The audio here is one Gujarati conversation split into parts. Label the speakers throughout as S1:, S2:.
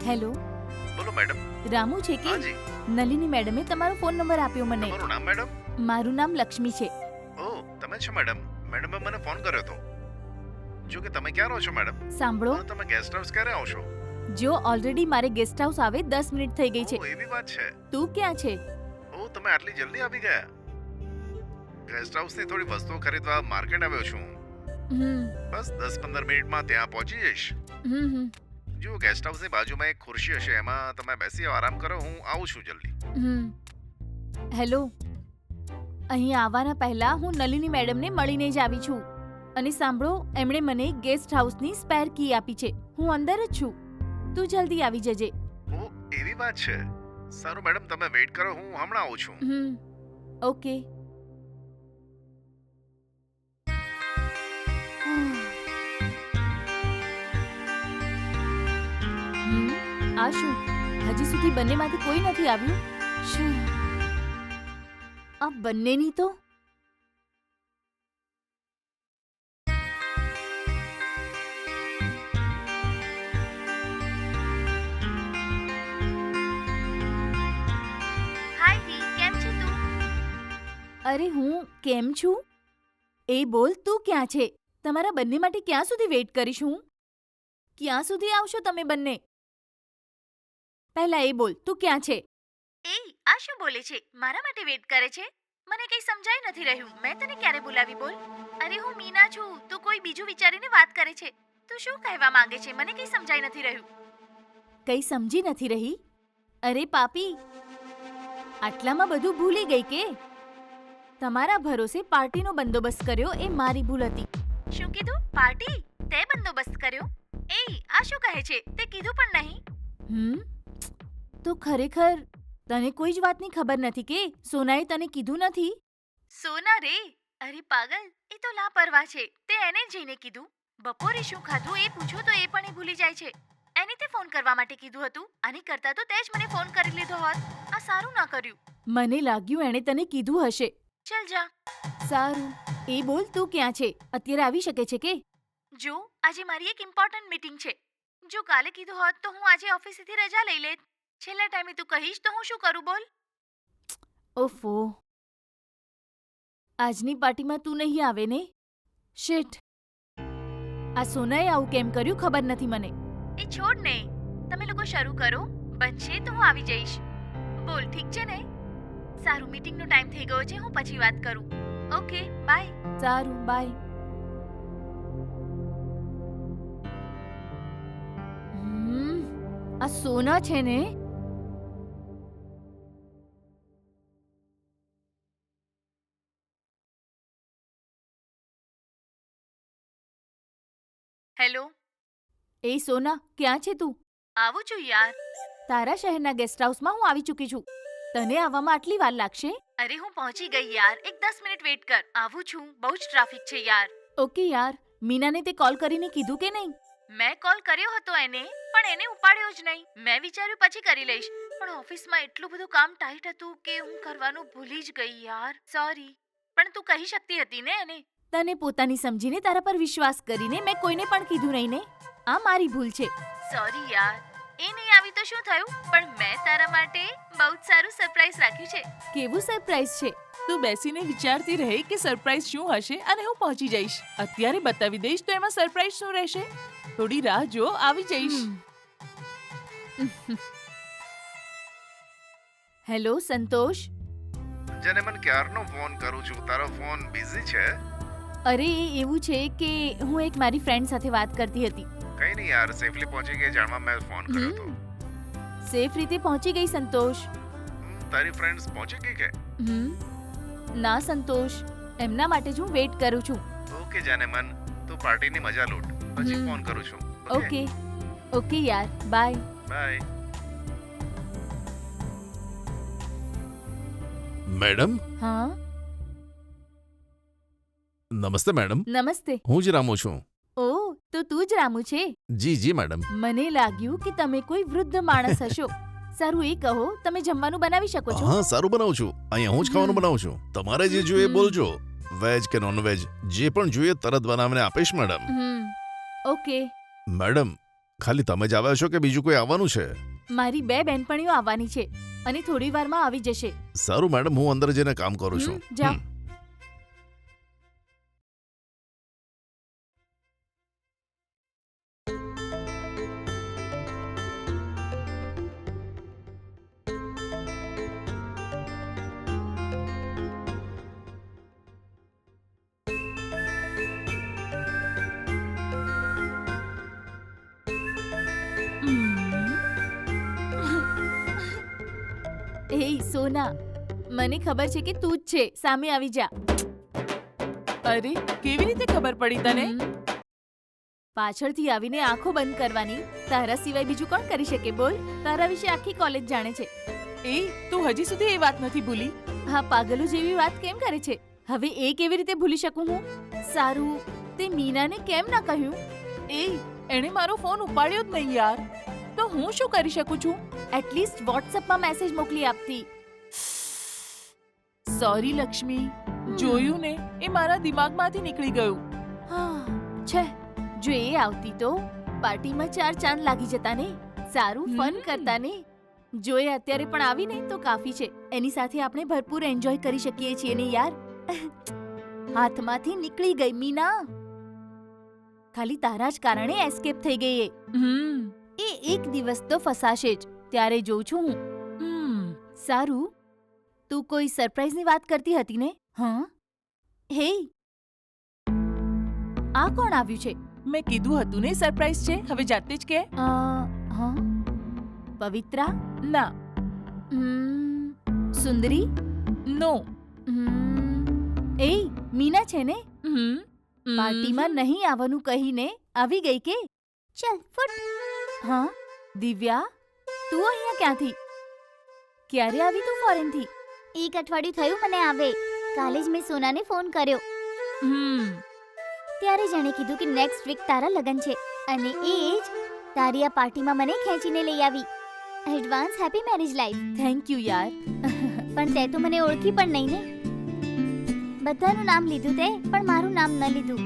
S1: હેલો,
S2: બોલો મેડમ.
S1: રામુ છે કે?
S2: હા જી.
S1: નલિની મેડમે તમારો ફોન નંબર આપ્યો મને.
S2: તમારું નામ મેડમ?
S1: મારું નામ લક્ષ્મી છે.
S2: ઓહ, તમે છો મેડમ. મેડમે મને ફોન કર્યો હતો. જો કે તમે ક્યાં રહો છો મેડમ?
S1: સાંભળો,
S2: તમે ગેસ્ટ હાઉસ ક્યારે આવશો?
S1: જો ઓલરેડી મારે ગેસ્ટ હાઉસ આવે 10 મિનિટ થઈ ગઈ છે.
S2: ઓહ, એવી વાત છે.
S1: તું ક્યાં છે?
S2: ઓહ, તમે આટલી જલ્દી આવી ગયા. ગેસ્ટ હાઉસની થોડી વસ્તુઓ ખરીદવા માર્કેટ આવ્યો છું.
S1: હમ
S2: બસ 10-15 મિનિટમાં ત્યાં પહોંચી જઈશ.
S1: હમ હમ
S2: જો ગેસ્ટ હાઉસની બાજુમાં એક ખુરશી હશે, એમાં તમે બેસી આરામ કરો. હું આવું છું જલ્દી.
S1: હમ હેલો, અહીં આવવાના પહેલા હું નલિની મેડમને મળીને જ આવી છું. અને સાંભળો, એમણે મને ગેસ્ટ હાઉસની સ્પેર કી આપી છે. હું અંદર જ છું. તું જલ્દી આવી જજે.
S2: ઓહ, એવી વાત છે. સારું મેડમ, તમે વેઇટ કરો. હું હમણાં આવું છું.
S1: ઓકે. આ શું? હજી સુધી બંનેમાંથી કોઈ નથી આવ્યું. શું આ બંનેની તો હાય દી, કેમ છે તું? અરે હું કેમ છું એ બોલ. તું ક્યાં છે? તમારા બંને માટે ક્યાં સુધી વેઇટ કરીશ હું? ક્યાં સુધી આવશો તમે બંને? પહેલા એ બોલ, તું ક્યાં છે? એ આ શું બોલે છે? મારા માટે વેઇટ કરે છે? મને કંઈ સમજાઈ નથી રહ્યું. મેં તને ક્યારે બોલાવી? બોલ. અરે હું મીના છું. તું કોઈ બીજું વિચારીને વાત કરે છે. તું શું કહેવા માંગે છે? મને કંઈ સમજાઈ નથી રહ્યું. કંઈ સમજી નથી રહી? અરે પાપી, આટલામાં બધું ભૂલી ગઈ કે? તમારા ભરોસે પાર્ટીનો બંદોબસ્ત કર્યો એ મારી ભૂલ હતી. શું કીધું? પાર્ટી? તે બંદોબસ્ત કર્યો? એ આ શું કહે છે? તે કીધું પણ નહીં. તો ખરેખર તને કોઈ જ વાતની ખબર નથી કે સોનાએ તને કીધું નથી? સોના રે, અરે પાગલ, એ તો લાપરવાહ છે. તે એને જઈને કીધું. બપોરે શું ખાધું એ પૂછો તો એ પણ ભૂલી જાય છે. એને તે ફોન કરવા માટે કીધું હતું. આની કરતા તો તે જ મને ફોન કરી લીધો હોત. આ સારું ના કર્યું. મને લાગ્યું એણે તને કીધું હશે. ચલ જા. સારું, એ બોલ, તું ક્યાં છે? અત્યારે આવી શકે છે કે? જો આજે મારી એક ઇમ્પોર્ટન્ટ મીટિંગ છે. જો કાલે કીધું હોત તો હું આજે ઓફિસથી રજા લઈ લેત. છેલ્લા ટાઈમે તું કહીશ તો હું શું કરું? બોલ. ઓફો, આજની પાર્ટીમાં તું નહીં આવે ને? શિટ. આ સોનાએ આવું કેમ કર્યું ખબર નથી મને. એ છોડ ને, તમે લોકો શરૂ કરો. બનશે તો હું આવી જઈશ. બોલ, ઠીક છે ને? સારું, મીટિંગનો ટાઈમ થઈ ગયો છે. હું પછી વાત કરું. Okay, bye. સારું, બાય. આ સોના છે ને? હેલો. એ સોના, ક્યાં છે તું? આવું છું યાર. તારા શહેરના ગેસ્ટ હાઉસમાં હું આવી ચૂકી છું. તને આવવામાં આટલી વાર લાગશે? અરે હું પહોંચી ગઈ યાર. એક 10 મિનિટ વેઇટ કર. આવું છું. બહુ જ ટ્રાફિક છે યાર. ઓકે યાર. મીનાને તે કોલ કરીને કીધું કે નહીં? મેં કોલ કર્યો હતો એને, પણ એને ઉપાડ્યો જ નહીં. મેં વિચાર્યું પછી કરી લઈશ, પણ ઓફિસમાં એટલું બધું કામ ટાઈટ હતું કે હું કરવાનું ભૂલી જ ગઈ યાર. સોરી. પણ તું કહી શકતી હતી ને એને? તને પોતાની સમજીને તારા પર વિશ્વાસ કરીને મેં કોઈને પણ કીધું નહીં ને. આ મારી ભૂલ છે. સોરી યાર. એ નહીં આવી તો શું થયું? પણ મેં તારા માટે બહુ જ સારું સરપ્રાઈઝ રાખ્યું છે. કેવું સરપ્રાઈઝ છે?
S3: તું બેસીને વિચારતી રહે કે સરપ્રાઈઝ શું હશે અને હું પહોંચી જઈશ. અત્યારે બતાવી દઈશ તો એમાં સરપ્રાઈઝ શું રહેશે? થોડી રાહ જો, આવી જઈશ.
S1: હેલો સંતોષ.
S2: જેને મને ક્યારનો ફોન કરું છું, તારો ફોન બિઝી છે?
S1: અરે એ એવું છે કે હું એક મારી ફ્રેન્ડ સાથે વાત કરતી હતી.
S2: કઈ નહીં યાર, સેફલી પહોંચી ગઈ જાણવા મેં ફોન કર્યો તો.
S1: સેફ રીતે પહોંચી ગઈ સંતોષ.
S2: તારી ફ્રેન્ડ્સ પહોંચી ગઈ કે?
S1: ના સંતોષ, એમના માટે જ હું વેઇટ કરું છું.
S2: ઓકે જાને મન, તું પાર્ટીની મજા લૂટ. પછી ફોન કરું છું.
S1: ઓકે ઓકે યાર, બાય.
S2: બાય. મેડમ.
S1: હા
S2: નમસ્તે મેડમ.
S1: નમસ્તે.
S2: હું જ રામુ છું.
S1: ઓહ, તો તું જ રામુ છે?
S2: જી જી મેડમ.
S1: મને લાગ્યું કે તમે કોઈ વૃદ્ધ માણસ હશો. સારું, એ કહો, તમે જમવાનું બનાવી શકો છો?
S2: હા, સારું બનાવું છું. અહીંયા હું જ ખાવાનું બનાવું છું. તમારે જે જોઈએ બોલજો. વેજ કે નોન વેજ, જે પણ જોઈએ તરત બનાવીને આપીશ મેડમ.
S1: ઓકે.
S2: મેડમ, ખાલી તમે જ આવ્યા છો કે બીજું કોઈ આવવાનું છે?
S3: મારી 2 બહેનપણીઓ આવવાની છે અને થોડી વારમાં આવી જશે.
S2: સારું મેડમ, હું અંદર જઈને કામ કરું છું.
S3: જાઓ. એ સોના, મને ખબર છે કે તું જ છે. સામે આવી જા.
S4: અરે કેવી રીતે ખબર પડી તને?
S3: પાછળથી આવીને આંખો બંધ કરવાની. તારા સિવાય બીજું કોણ કરી શકે બોલ? તારા વિશે આખી કોલેજ જાણે છે.
S4: એ તું હજી સુધી એ વાત નથી ભૂલી?
S3: હા, પાગલો જેવી વાત કેમ કરે છે? હવે એ કેવી રીતે ભૂલી શકું હું? સારું, તે મીનાને કેમ ના કહ્યું?
S4: એ એણે મારો ફોન ઉપાડ્યો જ નહીં યાર. તો હું શું કરી શકું છું?
S3: એટલીસ્ટ વોટ્સએપમાં મેસેજ મોકલી આપતી.
S4: સોરી લક્ષ્મી, જોયું ને, એ મારા દિમાગમાંથી નીકળી ગયું.
S3: હા છે. જો એ આવતી તો પાર્ટીમાં 4 ચાંદ લાગી જતા ને. સારું ફન કરતા ને. જો એ અત્યારે પણ આવી ને તો કાફી છે. એની સાથે આપણે ભરપૂર એન્જોય કરી શકીએ છીએ ને યાર. હાથમાંથી નીકળી ગઈ મીના. ખાલી તારા જ કારણે એસ્કેપ થઈ ગઈ એ. એ એક દિવસ તો ફસાશે જ. ત્યારે જોઉં છું હું. સારું, તું કોઈ સરપ્રાઈઝની વાત કરતી હતી ને? હા. હે, આ કોણ આવ્યું છે?
S4: મેં કીધું હતું ને સરપ્રાઈઝ છે. હવે જાતે જ કે.
S3: હા, પવિત્રા?
S4: ના.
S3: સુંદરી?
S4: નો.
S3: એ મીના છે ને? પાર્ટીમાં નહીં આવવાનું કહીને આવી ગઈ કે? ચલ ફૂટ. હા, દિવ્યા, તું અહીંયા ક્યાંથી? ક્યારે આવી તું ફોરેનથી?
S5: 1 અઠવાડિયું થયું મને આવે. કાલે જ મેં સોનાને ફોન કર્યો. ત્યારે જેણે કીધું કે નેક્સ્ટ વીક તારા લગન છે અને એ જ તારી આ પાર્ટીમાં મને ખેંચીને લઈ આવી. Advance happy marriage life.
S3: Thank you યાર.
S5: પણ તે તો મને ઓળખી પણ નહીં ને. બધાનું નામ લીધું તે, પણ મારું નામ ન લીધું.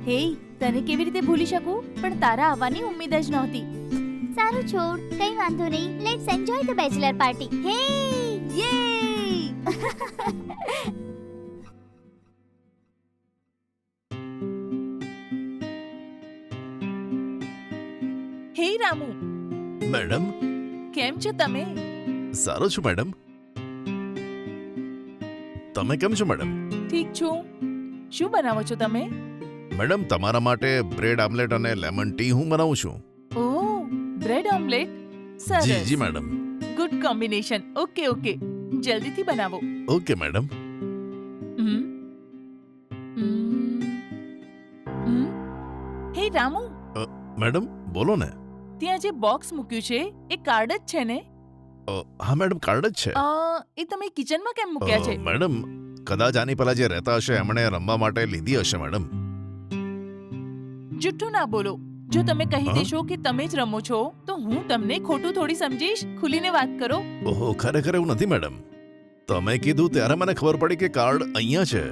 S3: હે, તને કેવી રીતે ભૂલી શકું? પણ તારા આવવાની ઉમ્મીદ જ નહોતી.
S5: સારું છોડ, કઈ વાંધો નહીં. Let's enjoy the bachelor party. હે
S3: યે!
S4: હે રામુ,
S2: મેડમ,
S4: કેમ છો તમે?
S2: સારો છું મેડમ. તમે કેમ છો મેડમ?
S4: ઠીક છું. શું બનાવો છો તમે?
S2: મેડમ, તમારા માટે બ્રેડ આમલેટ અને લેમન ટી હું બનાવું છું.
S4: Oh, bread omelette. સરસ.
S2: જી જી madam.
S4: Good combination. Okay okay, જલ્દીથી બનાવો.
S2: Okay madam.
S4: હે રામુ,
S2: મેડમ બોલો ને.
S4: ત્યાં જે બોક્સ મૂક્યું છે એ કાર્ડ જ છે ને?
S2: હા મેડમ, કાર્ડ જ છે.
S4: એ તમે કિચનમાં કેમ મૂક્યા છે?
S2: મેડમ, કદાચ આની પહેલા જે રહેતા હશે એમણે રમવા માટે લીધી હશે મેડમ.
S4: જુઠ્ઠું ના બોલો. જો તમે કહી દેશો કે તમે જ રમો છો તો હું તમને ખોટું થોડી સમજીશ. ખુલીને વાત કરો.
S2: ઓહો, ખરેખર એવું નથી મેડમ. તમે કીધું ત્યારે મને ખબર પડી કે કાર્ડ અહીંયા છે.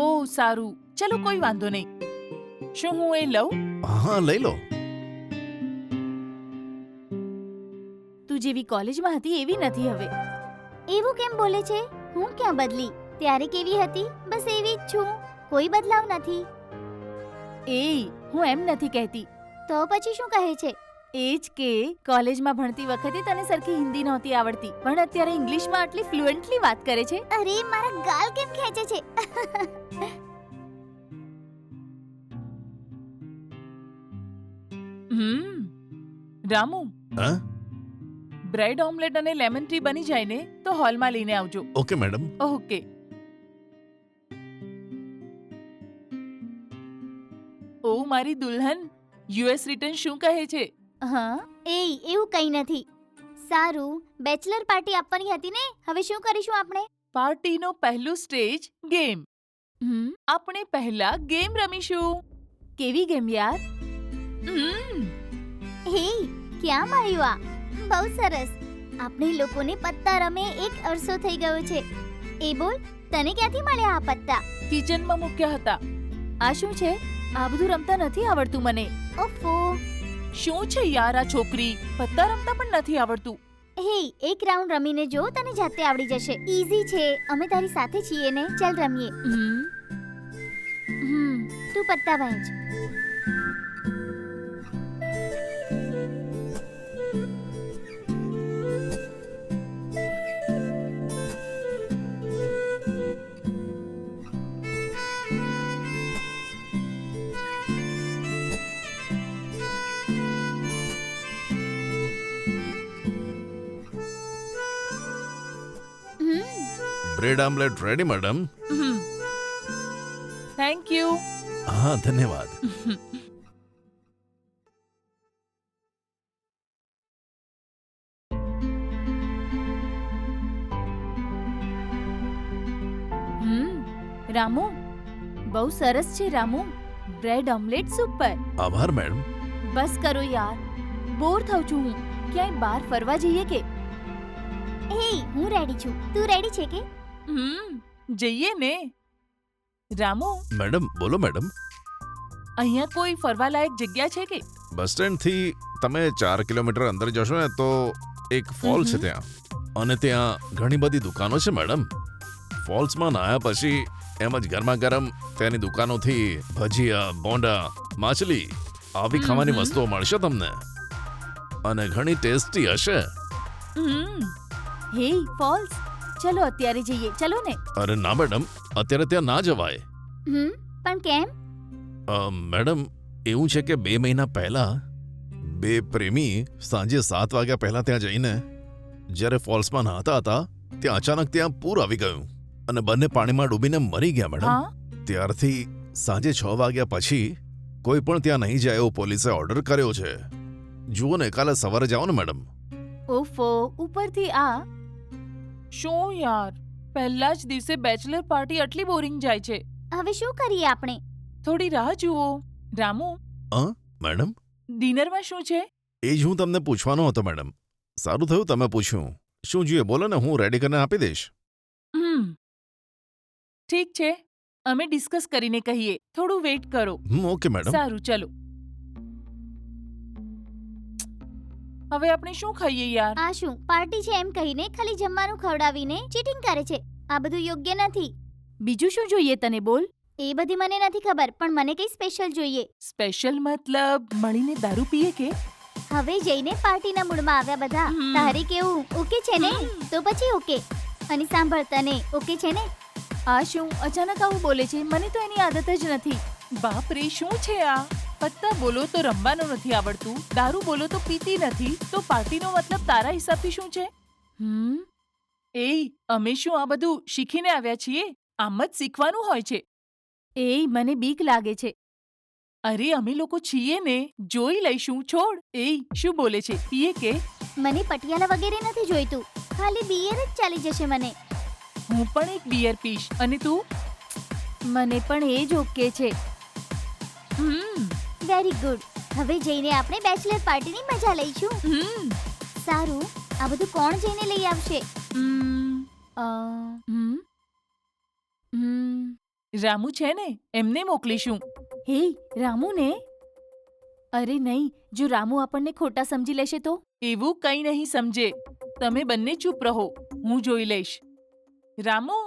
S4: ઓહ સારું, ચલો કોઈ વાંધો નહીં. શું હું એ લઉં?
S2: હા, લઈ લો.
S3: તું જેવી કોલેજમાં હતી એવી નથી હવે.
S5: એવું કેમ બોલે છે? હું ક્યાં બદલી? ત્યારે કેવી હતી બસ એવી જ છું. કોઈ બદલાવ નથી.
S3: એ હું એમ નથી કહેતી.
S5: તો પછી શું કહે છે?
S3: એ જ કે કોલેજમાં ભણતી વખતે તને સરખી હિન્દી નહોતી આવડતી, પણ અત્યારે ઇંગ્લિશમાં આટલી ફ્લુએન્ટલી વાત કરે છે.
S5: અરે મારા ગાલ કેમ ખેંચે છે?
S4: રામુ,
S2: હા
S4: બ્રેડ ઓમલેટ અને લેમન ટી બની જાય ને તો હોલમાં લઈને આવજો.
S2: Okay madam.
S4: ઓકે. ઓ મારી દુલ્હન, યુએસ રિટર્ન શું કહે છે?
S3: હા,
S5: એવું કંઈ નથી. સારું, બેચલર પાર્ટી આપવાની હતી ને, હવે શું કરીશું આપણે?
S4: પાર્ટીનો પહેલું સ્ટેજ ગેમ. આપણે પહેલા ગેમ રમીશું.
S3: કેવી ગેમ યાર?
S5: હે, ક્યાં મળ્યું આ? બહુ સરસ. આપણે લોકોને પત્તા રમે એક અરસો થઈ ગયો છે. એ બોલ, તને ક્યાંથી મળ્યા આ પત્તા?
S4: કિચનમાં મૂક્યા હતા.
S3: આ શું છે? આ બધું રમતા નથી આવડતું મને.
S5: ઓફો,
S4: શું છે યાર આ છોકરી, પત્તા રમતા પણ નથી આવડતું.
S5: હે, એક રાઉન્ડ રમીને જો, તને જાતે આવડી જશે. ઈઝી છે, અમે તારી સાથે છીએ ને. ચાલ રમીએ. તું પત્તા વહેંચ.
S2: Bread omelette ready madam.
S4: Thank you.
S2: હા, ધન્યવાદ.
S3: રામુ, બહુ સરસ છે રામુ. Bread omelette super.
S2: આભાર મેડમ.
S3: બસ કરો યાર, બોર થાઉં છું હું. ક્યાંય બહાર ફરવા જઈએ કે?
S5: હે, હું રેડી છું. તું રેડી છે કે?
S4: જઈએ ને. રામુ,
S2: મેડમ બોલો મેડમ.
S4: અહીંયા કોઈ ફરવાલાયક જગ્યા છે કે?
S2: બસ સ્ટેન્ડ થી તમે 4 કિલોમીટર અંદર જશો ને તો એક ફોલ છે ત્યાં, અને ત્યાં ઘણી બધી દુકાનો છે મેડમ. ફોલ્સમાં નાહ્યા પછી એમ જ ગરમા ગરમ તેની દુકાનોથી ભજીયા, બોંડા, માછલી આવી ખાવાની વસ્તુઓ મળશે તમને, અને ઘણી ટેસ્ટી હશે.
S3: હે ફોલ્સ, ચલો અત્યારે જઈએ. ચલો ને.
S2: અરે ના મેડમ, અત્યારે ત્યાં ના જવાય.
S5: પણ કેમ?
S2: મેડમ, એવું છે કે 2 મહિના પહેલા 2 પ્રેમી સાંજે 7 વાગ્યા પહેલા ત્યાં જઈને જ્યારે ફોલ્સમાં નહાતા હતા ત્યાં અચાનક ત્યાં પૂર આવી ગયું અને બંને પાણીમાં ડૂબીને મરી ગયા મેડમ. ત્યારથી સાંજે 6 વાગ્યા પછી કોઈ પણ ત્યાં નહીં જાય એવો પોલીસે ઓર્ડર કર્યો છે. જુઓ ને, કાલે સવારે જાઓ ને મેડમ.
S3: ઓફો, ઉપરથી આ
S4: શું યાર, પહેલા જ દિવસે બેચલર પાર્ટી આટલી બોરિંગ જાય છે.
S5: હવે શું કરીએ આપણે?
S4: થોડી રાહ જુઓ. રામુ,
S2: મેડમ,
S4: ડિનરમાં શું છે?
S2: એ જ હું તમને પૂછવાનો હતો મેડમ. સારું થયું તમે પૂછ્યું. શું જોઈએ બોલો ને, હું રેડી કરીને આપી દઈશ.
S4: ઠીક છે, અમે ડિસ્કસ કરીને કહીએ. થોડું વેઇટ કરો.
S2: Okay madam.
S4: સારું, ચલો. હવે આપણે શું ખાઈએ યાર?
S5: આ શું પાર્ટી છે એમ કહીને ખાલી જમવાનું ખવડાવીને ચીટિંગ કરે છે. આ બધું યોગ્ય નથી.
S3: બીજું શું જોઈએ તને? બોલ.
S5: એ બધી મને નથી ખબર, પણ મને કંઈ સ્પેશિયલ જોઈએ.
S4: સ્પેશિયલ મતલબ મળીને દારૂ પીએ કે?
S5: હવે જઈને પાર્ટીના મૂડમાં આવ્યા બધા. તારે કેવું ઓકે છે ને? તો પછી ઓકે. અને સાંભળ, તને ઓકે છે ને?
S3: આ શું અચાનક આવું બોલે છે? મને તો એની આદત જ નથી.
S4: બાપ રે, શું છે આ? પત્તા બોલો તો રમવાનું નથી આવડતું, દારૂ બોલો તો પીતી નથી, તો પાર્ટીનો મતલબ તારા હિસાબથી શું છે? એય, અમે શું આ બધું શીખીને આવ્યા છીએ? આમ જ શીખવાનું હોય છે.
S3: એય, મને બીક લાગે છે.
S4: અરે અમે લોકો છીએ ને, જોઈ લઈશું. છોડ. એય, શું બોલે છે? પીએ કે?
S5: મને પટિયાલા વગેરે નથી જોઈતું, ખાલી બિયર જ ચાલી જશે મને.
S4: હું પણ એક બિયર પીશ. અને તું?
S3: મને પણ એ જ ઓકે છે.
S5: Very good. હવે જઈને આપણે બેચલર પાર્ટીની મજા લઈશું. સારું, આ બધું કોણ જઈને લઈ આવશે?
S4: રામુ છે ને, એમને મોકલીશું.
S3: હે, રામુ ને? અરે નહીં, જો રામુ આપણને ખોટા સમજી લેશે તો?
S4: એવું કંઈ નહીં સમજે. તમે બંને ચૂપ રહો, હું જોઈ લઈશ. રામુ.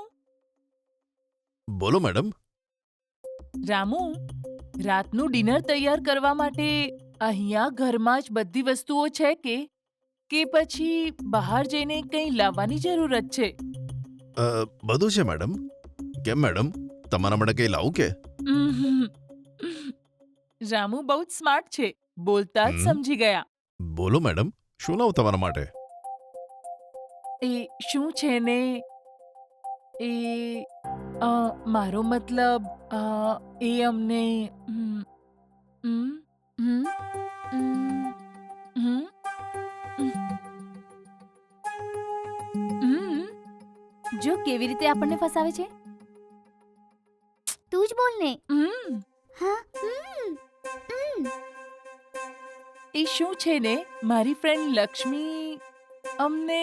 S2: બોલો મેડમ.
S4: રામુ, રાતનું ડિનર તૈયાર કરવા માટે અહીંયા ઘરમાં જ બધી વસ્તુઓ છે કે પછી બહાર જઈને કંઈ લાવવાની જરૂરત છે?
S2: બધું છે મેડમ. કેમ મેડમ, તમારા માટે કંઈ લાવું કે?
S4: રામુ બહુ જ સ્માર્ટ છે, બોલતા જ સમજી ગયા.
S2: બોલો મેડમ, શું લાવું તમારા માટે?
S4: એ શું છે ને, એ મારો મતલબ એ અમને
S3: જો કેવી રીતે આપણને ફસાવે છે.
S5: તું જ બોલ ને. હા.
S4: એ શું છે ને, મારી ફ્રેન્ડ લક્ષ્મી અમને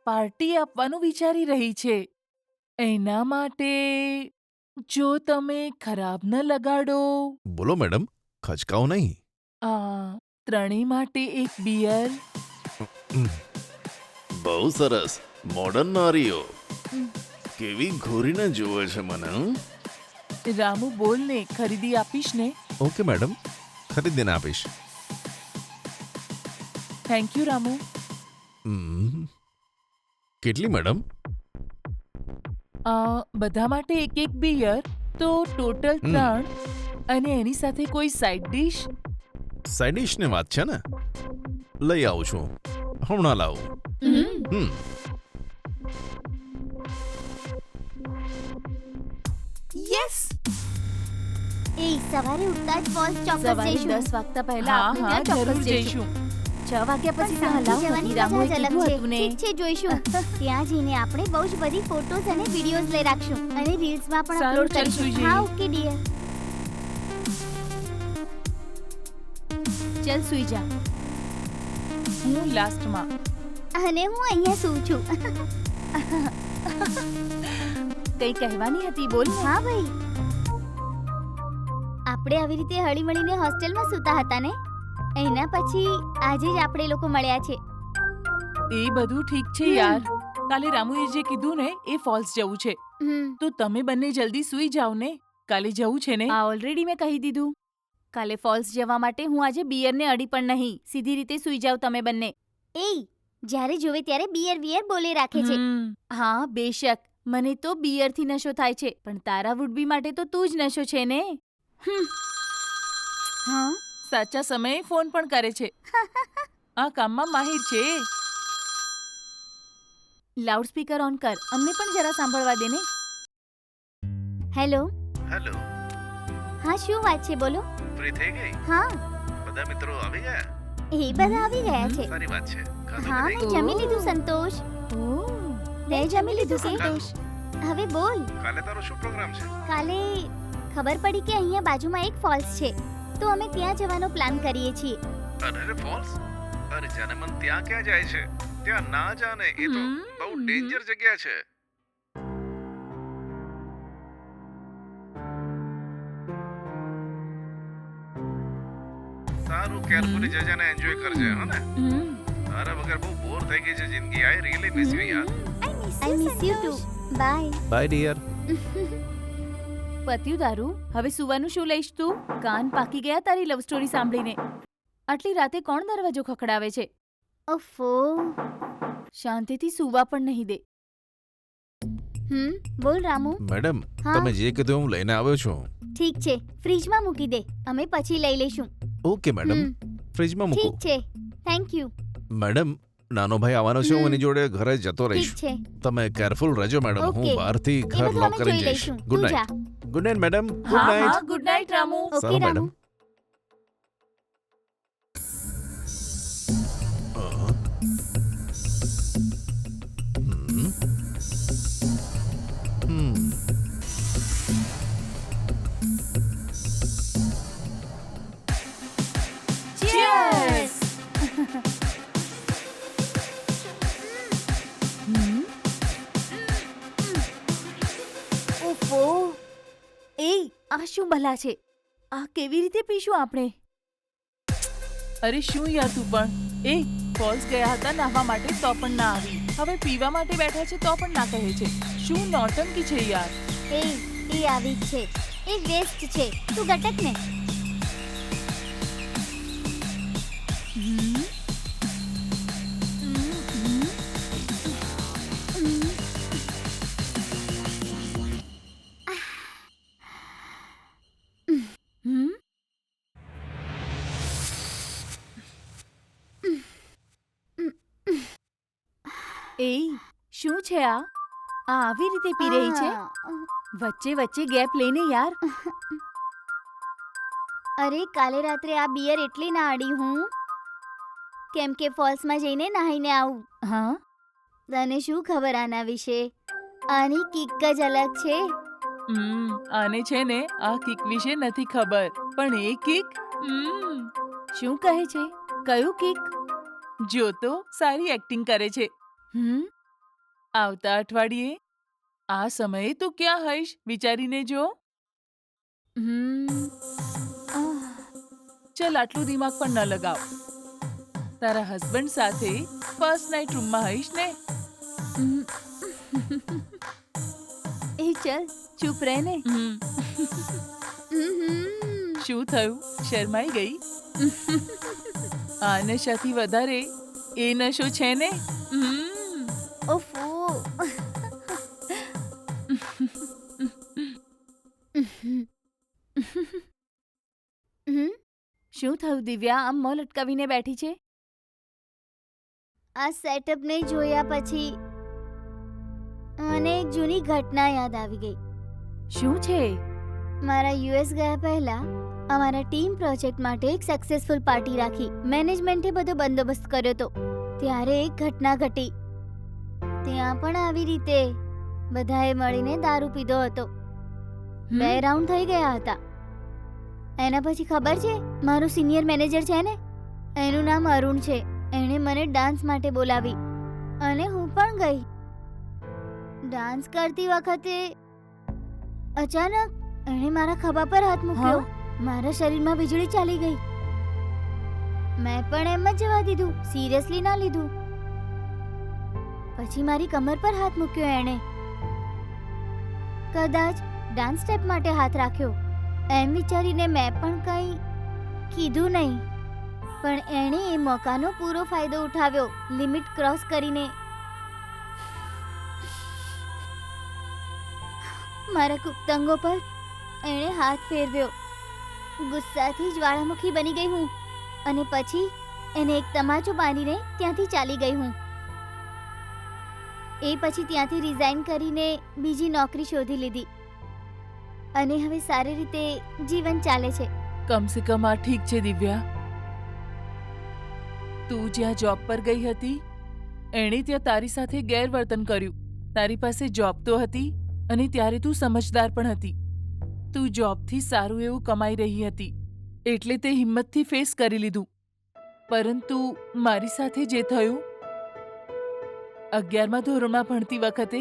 S4: પાર્ટી આપવાનું વિચારી રહી છે. એના માટે જો તમે ખરાબ ન લગાડો.
S2: બોલો મેડમ, ખચકાઓ નહીં.
S4: ત્રણેય માટે એક બિયર.
S2: બહુ સરસ મોડર્ન નારીઓ
S3: હમ.
S2: કેવી ઘોરીને જુએ છે મને હં?
S4: રામુ બોલ ને, ખરીદી આપીશ ને?
S2: ઓકે મેડમ ખરીદીને આપીશ.
S4: Thank you Ramu.
S2: હમ. કેટલી મેડમ?
S4: બધા માટે એક એક બિયર, તો ટોટલ
S2: હમ.
S4: 3. અને એની સાથે કોઈ સાઇડ ડિશ.
S2: સાઇડ ડિશની વાત છે ને, લઈ આવું છું, હમણાં લાવું. હમ.
S3: યસ.
S5: એ સવારે ઉઠતા જ ફોલ્સ ચોક્કસ
S3: સવારે
S5: જઈશું.
S3: 10 વાગતા પહેલા
S4: હા
S3: આપણે
S4: હા
S3: ત્યાં ચોક્કસ
S4: જરૂર
S3: જઈશું.
S4: જઈશું.
S3: 6 વાગ્યા પછી
S5: પણ
S3: ત્યાં
S5: સાંજે
S3: હલાવ
S5: જવાની
S3: નથી. રામુએ
S5: મજા જ અલગ
S3: કીધું
S5: છે.
S3: હતું ને.
S5: ઠીક છે, જોઈશું. ત્યાં જઈને આપણે બહુ જ બધી ફોટોઝ અને વિડીયોઝ લઈ રાખશું અને રીલ્સમાં પણ
S4: સારું,
S5: અપલોડ
S4: ચાલ
S5: કરીશું.
S4: સુઈ જઈએ.
S5: હા, ઓકે ડિયર.
S3: ચલ સુઈ જા.
S4: હું લાસ્ટમાં.
S5: અને હું અહીંયા સૂઉં છું.
S3: કઈ કહેવાની હતી બોલ ને.
S5: હા ભાઈ, આપણે આવી રીતે હળીમળીને હોસ્ટેલમાં સૂતા હતા ને, એના પછી આજે જ આપણે લોકો મળ્યા છે.
S4: એ બધું ઠીક છે યાર. કાલે રામુએ જે કીધું ને એ ફોલ્સ જવું છે.
S5: હમ.
S4: તો તમે બંને જલ્દી સૂઈ જાઓ ને, કાલે જવું છે ને.
S3: આ ઓલરેડી મેં કહી દીધું. કાલે ફોલ્સ જવા માટે હું આજે બિયરને અડી પણ નહીં. સીધી રીતે સુઈ જાવ તમે બંને.
S5: એ જ્યારે જોવે ત્યારે બિયર વિયર બોલે રાખે છે.
S4: હમ.
S3: હા બેશક, મને તો બિયરથી નશો થાય છે, પણ તારા વુડબી માટે તો તું જ નશો છે ને.
S5: હા,
S4: સાચા સમયે ફોન પણ કરે છે. આ કામમાં માહિર છે.
S3: લાઉડસ્પીકર ઓન કર, અમને પણ જરા સાંભળવા દે ને.
S5: હેલો.
S2: હેલો,
S5: હા, શું વાત છે, બોલો.
S2: ફ્રી થઈ ગઈ?
S5: હા,
S2: બધા મિત્રો આવી ગયા?
S5: એ બધા આવી ગયા છે.
S2: સારી વાત છે. ખાધું
S5: હા,
S2: કે નહીં?
S5: મેં જમી લીધું સંતોષ.
S3: ઓહ,
S5: તે જમી લીધું સંતોષ. હવે બોલ.
S2: કાલે તારો શું પ્રોગ્રામ છે?
S5: કાલે ખબર પડી કે અહીંયા બાજુમાં એક ફોલ્સ છે, તો અમે ત્યાં જવાનો પ્લાન કરીએ છીએ.
S2: અરે ફોલ્સ? અરે જાને મન ત્યાં ક્યાં જાય છે? ત્યાં ના જાને, એ તો બહુ ડેન્જર જગ્યા છે. સારું, કેરફુલી જજે ને એન્જોય કરજે, હો ને? તારા વગર બહુ બોર થઈ ગઈ છે જિંદગી. આઈ રિયલી મિસ યુ યાર.
S5: I miss you too. Bye.
S2: Bye dear.
S3: પત્યું તારું. હવે સુવાનું શું લઈશ તું? કાન પાકી ગયા તારી લવ સ્ટોરી સાંભળીને. આટલી રાતે કોણ દરવાજો ખખડાવે છે?
S5: ઓફો.
S3: શાંતિથી સુવા પણ નહીં દે.
S5: બોલ રામુ.
S2: મેડમ,
S5: હા?
S2: તમે જે કીધું હું લઈને આવ્યો છું.
S5: ઠીક છે, ફ્રીજમાં મૂકી દે, અમે પછી લઈ લઈશું.
S2: ઓકે મેડમ,
S5: હમ,
S2: ફ્રીજમાં મૂકો.
S5: ઠીક છે. Thank you.
S2: મેડમ, નાનો ભાઈ આવવાનો છે, હું એની જોડે ઘરે જતો રહીશ.
S5: ઠીક છે.
S2: તમે કેરફુલ રહેજો મેડમ.
S5: ઓકે.
S2: હું બહારથી
S5: એ
S2: ઘર
S5: બધું
S2: લોક
S5: અમે
S2: કરીને
S5: જોઈ
S2: જઈશ.
S5: લઈશું.
S2: ગુડ
S5: તું જા.
S2: Night. Good night madam. Good
S3: હા હા,
S2: night.
S3: Good night Ramu.
S5: Okay
S2: સારું
S5: રામુ.
S2: મેડમ. હમ. હમ.
S3: Cheers! ઓફો. એ આ શું ભલા છે? આ કેવી રીતે પીશું આપણે?
S4: અરે શું યાર તું પણ. એ ફોલ્સ ગયા હતા નાહવા માટે તો પણ ના આવી. હવે પીવા માટે બેઠા છે તો પણ ના કહે છે. શું નોટંકી છે યાર.
S5: એ આવી જ છે. એ વેસ્ટ છે. તું ગટક ને.
S3: હમ. એ શું છે આ? આ આવી રીતે પી રહી છે? વચ્ચે વચ્ચે ગેપ લઈને યાર.
S5: અરે કાલે રાત્રે આ બિયર એટલી ના અડી હું, કેમ કે ફોલ્સમાં જઈને નાહીને આવું.
S3: હા,
S5: તને શું ખબર આના વિશે? આની કિક જ અલગ છે.
S4: આને છે ને આ કિક વિશે નથી ખબર, પણ એ કિક
S3: શું કહે છે? કયું કિક?
S4: જો તો સારી એક્ટિંગ કરે છે.
S3: હમ.
S4: આવતા અઠવાડિયે આ સમયે તું ક્યાં હઈશ વિચારીને જો.
S3: હમ. આહ.
S4: ચલ આટલું દિમાગ પણ ન લગાવ. તારા હસબન્ડ સાથે ફર્સ્ટ નાઇટ રૂમમાં હઈશ ને?
S3: એ ચલ ચૂપ રહે ને.
S4: શું થયું? શરમાઈ ગઈ? આ નશાથી વધારે એ નશો છે ને.
S5: ઓફો
S3: શું થયું દિવ્યા, આમ મોં લટકાવીને બેઠી છે?
S5: આ સેટઅપને જોયા પછી મને એક જૂની ઘટના યાદ આવી ગઈ.
S3: શું છે?
S5: મારા યુએસ ગયા પહેલા અમારા ટીમ પ્રોજેક્ટ માટે એક સક્સેસફુલ પાર્ટી રાખી. મેનેજમેન્ટે બધો બંદોબસ્ત કર્યો હતો. ત્યારે એક ઘટના ઘટી. ત્યાં પણ આવી રીતે બધાએ મળીને દારૂ પીધો હતો. 2 રાઉન્ડ થઈ ગયા હતા. એના પછી ખબર છે, મારું સિનિયર મેનેજર છે ને, એનું નામ અરુણ છે. એણે મને ડાન્સ માટે બોલાવી અને હું પણ ગઈ. ડાન્સ કરતી વખતે અચાનક એણે મારા ખભા પર હાથ મૂક્યો. મારા શરીરમાં વીજળી ચાલી ગઈ. મેં પણ એમ જ જવા દીધું, સિરિયસલી ના લીધું. પછી મારી કમર પર હાથ મૂક્યો એણે. કદાચ ડાન્સ સ્ટેપ માટે હાથ રાખ્યો એમ વિચારીને મેં પણ કંઈ કીધું નહીં. પણ એણે એ મોકાનો પૂરો ફાયદો ઉઠાવ્યો. લિમિટ ક્રોસ કરીને મારા ગુપ્તાંગો પર એણે હાથ ફેરવ્યો. ગુસ્સાથી જ્વાળામુખી બની ગઈ હું અને પછી એને એક તમાચો બાંધીને ત્યાંથી ચાલી ગઈ હું. એ પછી ત્યાંથી રિઝાઇન કરીને બીજી નોકરી શોધી લીધી અને હવે સારી રીતે જીવન ચાલે છે.
S4: કમ સે કમ આ ઠીક છે દિવ્યા. તું જ્યાં જોબ પર ગઈ હતી એણે ત્યાં તારી સાથે ગેરવર્તન કર્યું. તારી પાસે જોબ તો હતી અને ત્યારે તું સમજદાર પણ હતી. તું જોબથી સારું એવું કમાઈ રહી હતી એટલે તે હિંમતથી ફેસ કરી લીધું. પરંતુ મારી સાથે જે થયું, 11મા ધોરણમાં ભણતી વખતે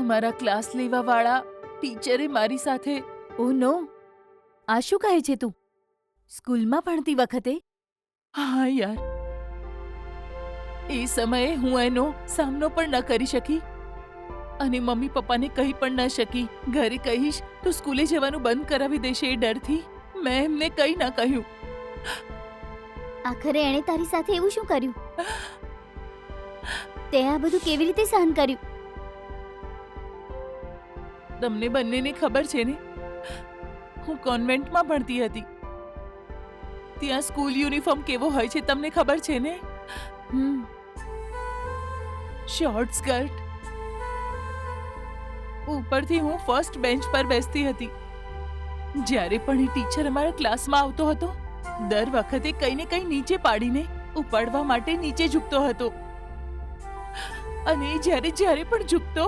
S4: અમારા ક્લાસ લેવાવાળા ટીચરે મારી સાથે...
S3: ઓ નો, આ શું કહે છે તું? સ્કૂલમાં ભણતી વખતે?
S4: હા યાર, એ સમયે હું એનો સામનો પણ ન કરી શકી અને મમ્મી પપ્પાને કહી પણ ન શકી. ઘરે કહીશ તો સ્કૂલે જવાનું બંધ કરાવી દેશે એ ડરથી મેં એમને કંઈ ન કહ્યું.
S5: આખરે એણે તારી સાથે એવું શું કર્યું? તે આ બધું કેવી રીતે સહન કર્યું?
S4: તમને બંનેને ખબર છે ને, હું કોન્વેન્ટમાં ભણતી હતી. ત્યાં સ્કૂલ યુનિફોર્મ કેવો હોય છે તમને ખબર છે ને? Short skirt. ઉપરથી હું ફર્સ્ટ બેન્ચ પર બેસતી હતી. જ્યારે પણ એ ટીચર અમારા ક્લાસમાં આવતો હતો, દર વખતે કંઈ ને કંઈ નીચે પાડીને ઉપાડવા માટે નીચે ઝૂકતો હતો. અને જ્યારે જ્યારે પણ ઝૂકતો,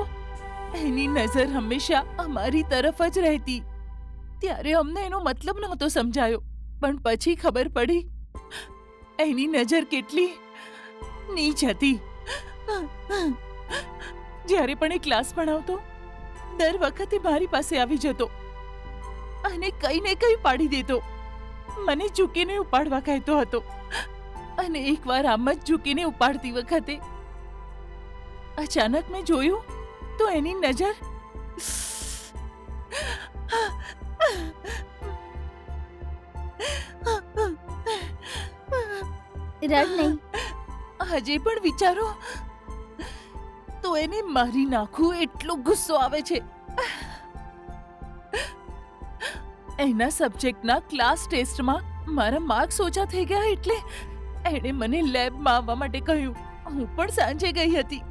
S4: એની નજર હંમેશા અમારી તરફ જ રહેતી. ત્યારે અમને એનો મતલબ નહોતો સમજાયો, પણ પછી ખબર પડી એની નજર કેટલી નીચ હતી. જ્યારે પણ એ ક્લાસ ભણાવતો, દર વખતે મારી પાસે આવી જતો અને કંઈ ને કંઈ પાડી દેતો. મને ઝૂકીને ઉપાડવા કહેતો હતો અને એકવાર આમ જ ઝૂકીને ઉપાડતી વખતે અચાનક મેં જોયું તો એની નજર
S5: રડ નહીં.
S4: હજે પણ વિચારો તો એને મારી નાખું એટલો ગુસ્સો આવે છે. એના સબ્જેક્ટના ક્લાસ ટેસ્ટમાં મારા માર્ક્સ ઓછા થઈ ગયા એટલે એણે મને લેબમાં આવવા માટે કહ્યું. હું પણ સાંજે ગઈ હતી.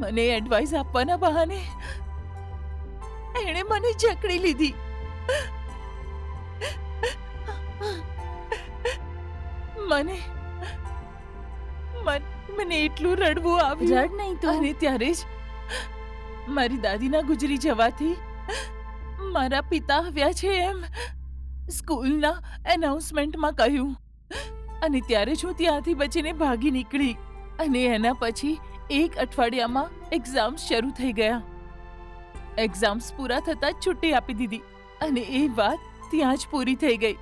S4: મને એડવાઇસ આપવાના બહાને એણે મને જકડી લીધી. મને એટલું રડવું આવ્યું.
S3: રડ નહીં તો.
S4: અને ત્યારે જ મારી દાદીના ગુજરી જવાથી મારા પિતા આવ્યા છે એમ સ્કૂલના એનાઉન્સમેન્ટમાં કહ્યું. અને ત્યારે જ હું ત્યાંથી બચીને ભાગી નીકળી. અને એના પછી 1 અઠવાડિયામાં એક્ઝામ્સ શરૂ થઈ ગયા. એક્ઝામ્સ પૂરા થતાં જ છુટ્ટી આપી દીધી અને એ વાત ત્યાં જ પૂરી થઈ ગઈ.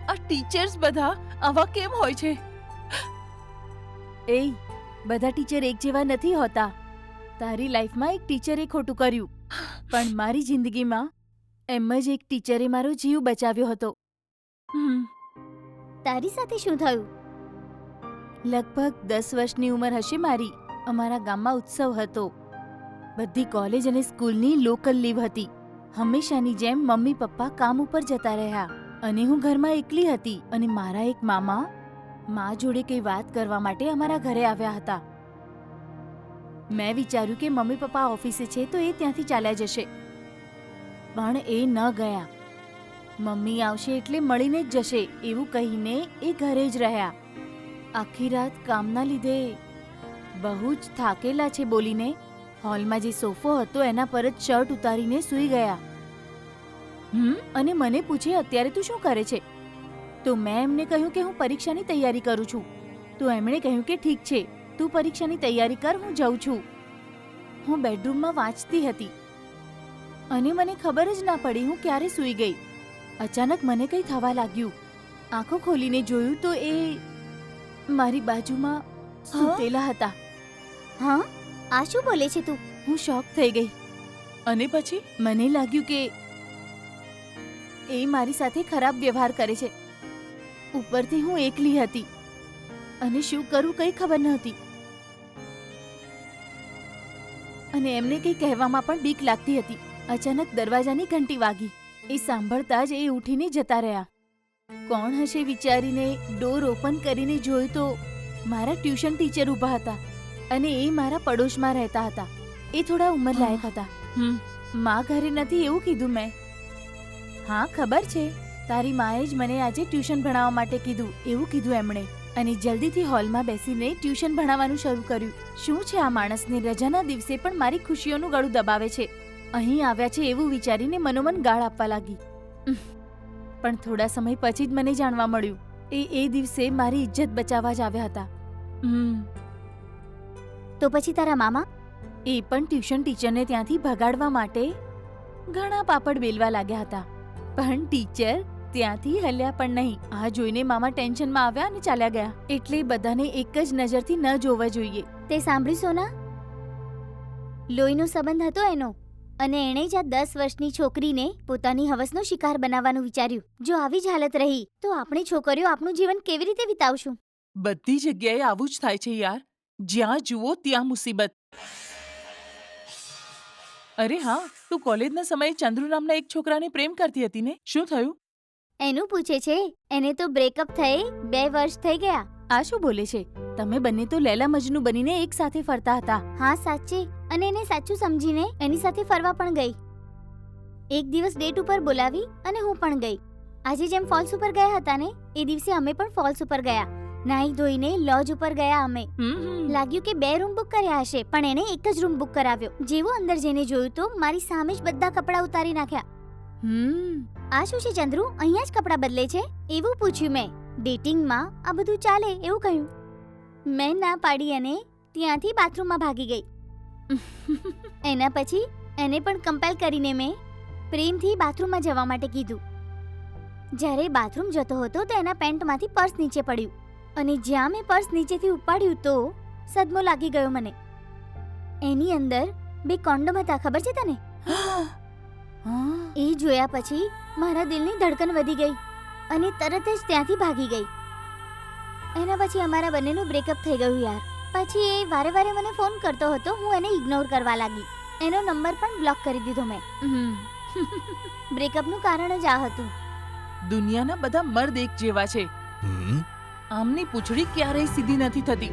S4: આ ટીચર્સ બધા આવા કેમ હોય છે?
S3: એ બધા ટીચર એક જેવા નથી હોતા. તારી લાઈફમાં એક ટીચરે ખોટું કર્યું, પણ મારી જિંદગીમાં એમ જ એક ટીચરે મારો જીવ બચાવ્યો હતો.
S4: હમ,
S5: તારી સાથે શું થયું?
S3: લગભગ 10 વર્ષની ઉંમર હશે મારી. અમારા ગામમાં ઉત્સવ હતો. બધી કોલેજ અને સ્કૂલની લોકલ લીવ હતી. હંમેશાની જેમ મમ્મી પપ્પા કામ ઉપર જતા રહ્યા અને હું ઘરમાં એકલી હતી. અને મારા એક મામા મા જોડે કઈ વાત કરવા માટે અમારા ઘરે આવ્યા હતા. મેં વિચાર્યું કે મમ્મી પપ્પા ઓફિસે છે તો એ ત્યાંથી ચાલ્યા જશે, પણ એ ન ગયા. મમ્મી આવશે એટલે મળીને જ જશે એવું કહીને એ ઘરે જ રહ્યા. આખી રાત કામના લીધે બહુ જ થાકેલા છે બોલીને હોલમાં જે સોફો હતો એના પર જ શર્ટ ઉતારીને સૂઈ ગયા. અને મને પૂછે અત્યારે તું શું કરે છે? તો મેં એમને કહ્યું કે હું પરીક્ષાની તૈયારી કરું છું. તો એમણે કહ્યું કે ઠીક છે, તું પરીક્ષાની તૈયારી કર, હું જઉં છું. હું બેડરૂમમાં વાંચતી હતી અને મને ખબર જ ના પડી હું ક્યારે સૂઈ ગઈ. અચાનક મને કંઈ થવા લાગ્યું. આંખો ખોલીને જોયું તો એ મારી બાજુમાં સૂતેલા હતા.
S5: હા, આ શું બોલે છે તું?
S3: હું શોક થઈ ગઈ.
S4: અને પછી
S3: મને લાગ્યું કે એ મારી સાથે ખરાબ વ્યવહાર કરે છે. ઉપરથી હું એકલી હતી અને શું કરું કંઈ ખબર નહોતી. અને એમને કંઈ કહેવામાં પણ બીક લાગતી હતી. અચાનક દરવાજાની ઘંટી વાગી. એ સાંભળતા જ એ ઉઠીને જતા રહ્યા. કોણ હશે વિચારીને ડોર ઓપન કરીને જોયું તો મારા ટ્યુશન ટીચર ઊભા હતા અને એ મારા પડોશમાં રહેતા હતા. એ થોડા ઉંમરલાયક હતા. માં ઘરે નથી એવું કીધું મેં. હા ખબર છે, તારી માએ જ મને આજે ટ્યુશન ભણાવવા માટે કીધું એવું કીધું એમણે. અને જલ્દીથી હોલમાં બેસીને ટ્યુશન ભણાવવાનું શરૂ કર્યું. શું છે આ માણસને રજાના દિવસે પણ મારી ખુશીઓનું ગળું દબાવે છે. અહીં આવ્યા છે એવું વિચારીને મનોમન ગાળ આપવા લાગી. પણ થોડા સમય પછી જ મને જાણવા મળ્યું એ દિવસે મારી ઇજ્જત બચાવવા જ આવ્યા હતા.
S5: તો પછી તારા મામા?
S3: એ પણ ટ્યુશન ટીચરને ત્યાંથી ભગાડવા માટે ઘણા પાપડ બેલવા લાગ્યા હતા, પણ ટીચર ત્યાંથી હલ્યા પણ નહીં. આ જોઈને મામા ટેન્શનમાં આવ્યા અને ચાલ્યા ગયા. એટલે બધાને એક જ નજરથી ન જોવા જોઈએ.
S5: તે સાંભળ્યું સોના? લોહીનો સંબંધ હતો એનો અને એણે જ આ 10 વર્ષની છોકરીને પોતાની હવસનો શિકાર બનાવવાનું વિચાર્યું. જો આવી જ હાલત રહી તો આપણી છોકરીઓ આપણું જીવન કેવી રીતે વિતાવશું?
S4: બધી જગ્યાએ આવું જ થાય છે યાર. જ્યાં જુઓ ત્યાં મુસીબત. અરે હા, તું કોલેજના સમયે ચંદ્રુ નામના એક છોકરાને પ્રેમ કરતી હતી ને? શું થયું?
S5: એનું પૂછે છે. એને તો બ્રેકઅપ થઈ 2 વર્ષ થઈ ગયા.
S3: આ શું બોલે છે? તમે બંને તો લેલા મજનુ બનીને એક સાથે ફરતા હતા.
S5: હા સાચે, અને એને સાચું સમજીને એની સાથે ફરવા પણ ગઈ. એક દિવસ ડેટ ઉપર બોલાવી અને હું પણ ગઈ. આજે જેમ ફોલ્સ ઉપર ગયા હતા ને એ દિવસે અમે પણ ફોલ્સ ઉપર ગયા. નાઈ ધોઈને લોજ ઉપર ગયા અમે. લાગ્યું કે 2 રૂમ બુક કર્યા હશે, પણ એને એક જ રૂમ બુક કરાવ્યો. જેવું અંદર જઈને જોયું તો મારી સામે જ બધા કપડાં ઉતારી નાખ્યા. આ શું છે ચંદ્રુ, અહીંયા જ કપડાં બદલે છે એવું પૂછ્યું મેં. ડેટિંગમાં આ બધું ચાલે એવું કહ્યું. મેં ના પાડી અને ત્યાંથી બાથરૂમમાં ભાગી ગઈ. એના પછી એને પણ કમ્પેલ કરીને મેં પ્રેમથી બાથરૂમમાં જવા માટે કીધું. જ્યારે બાથરૂમ જતો હતો તો એના પેન્ટમાંથી પર્સ નીચે પડ્યું અને જ્યાં મેં પર્સ નીચેથી ઉપાડ્યું તો સદમો લાગી ગયો મને. એની અંદર 2 કોન્ડોમ હતા, ખબર છે તને? એ જોયા પછી મારા દિલની ધડકન વધી ગઈ અને તરત જ ત્યાંથી ભાગી ગઈ. એના પછી અમારા બંનેનું બ્રેકઅપ થઈ ગયું યાર. પછી એ વારે વારે મને ફોન કરતો હતો, હું એને ઇગ્નોર કરવા લાગી. એનો નંબર પણ બ્લોક કરી દીધો મેં. બ્રેકઅપનું કારણ જ આ હતું.
S4: દુનિયાના બધા મર્દ એક જેવા છે. આમની પૂંછડી ક્યારેય સીધી નથી થતી.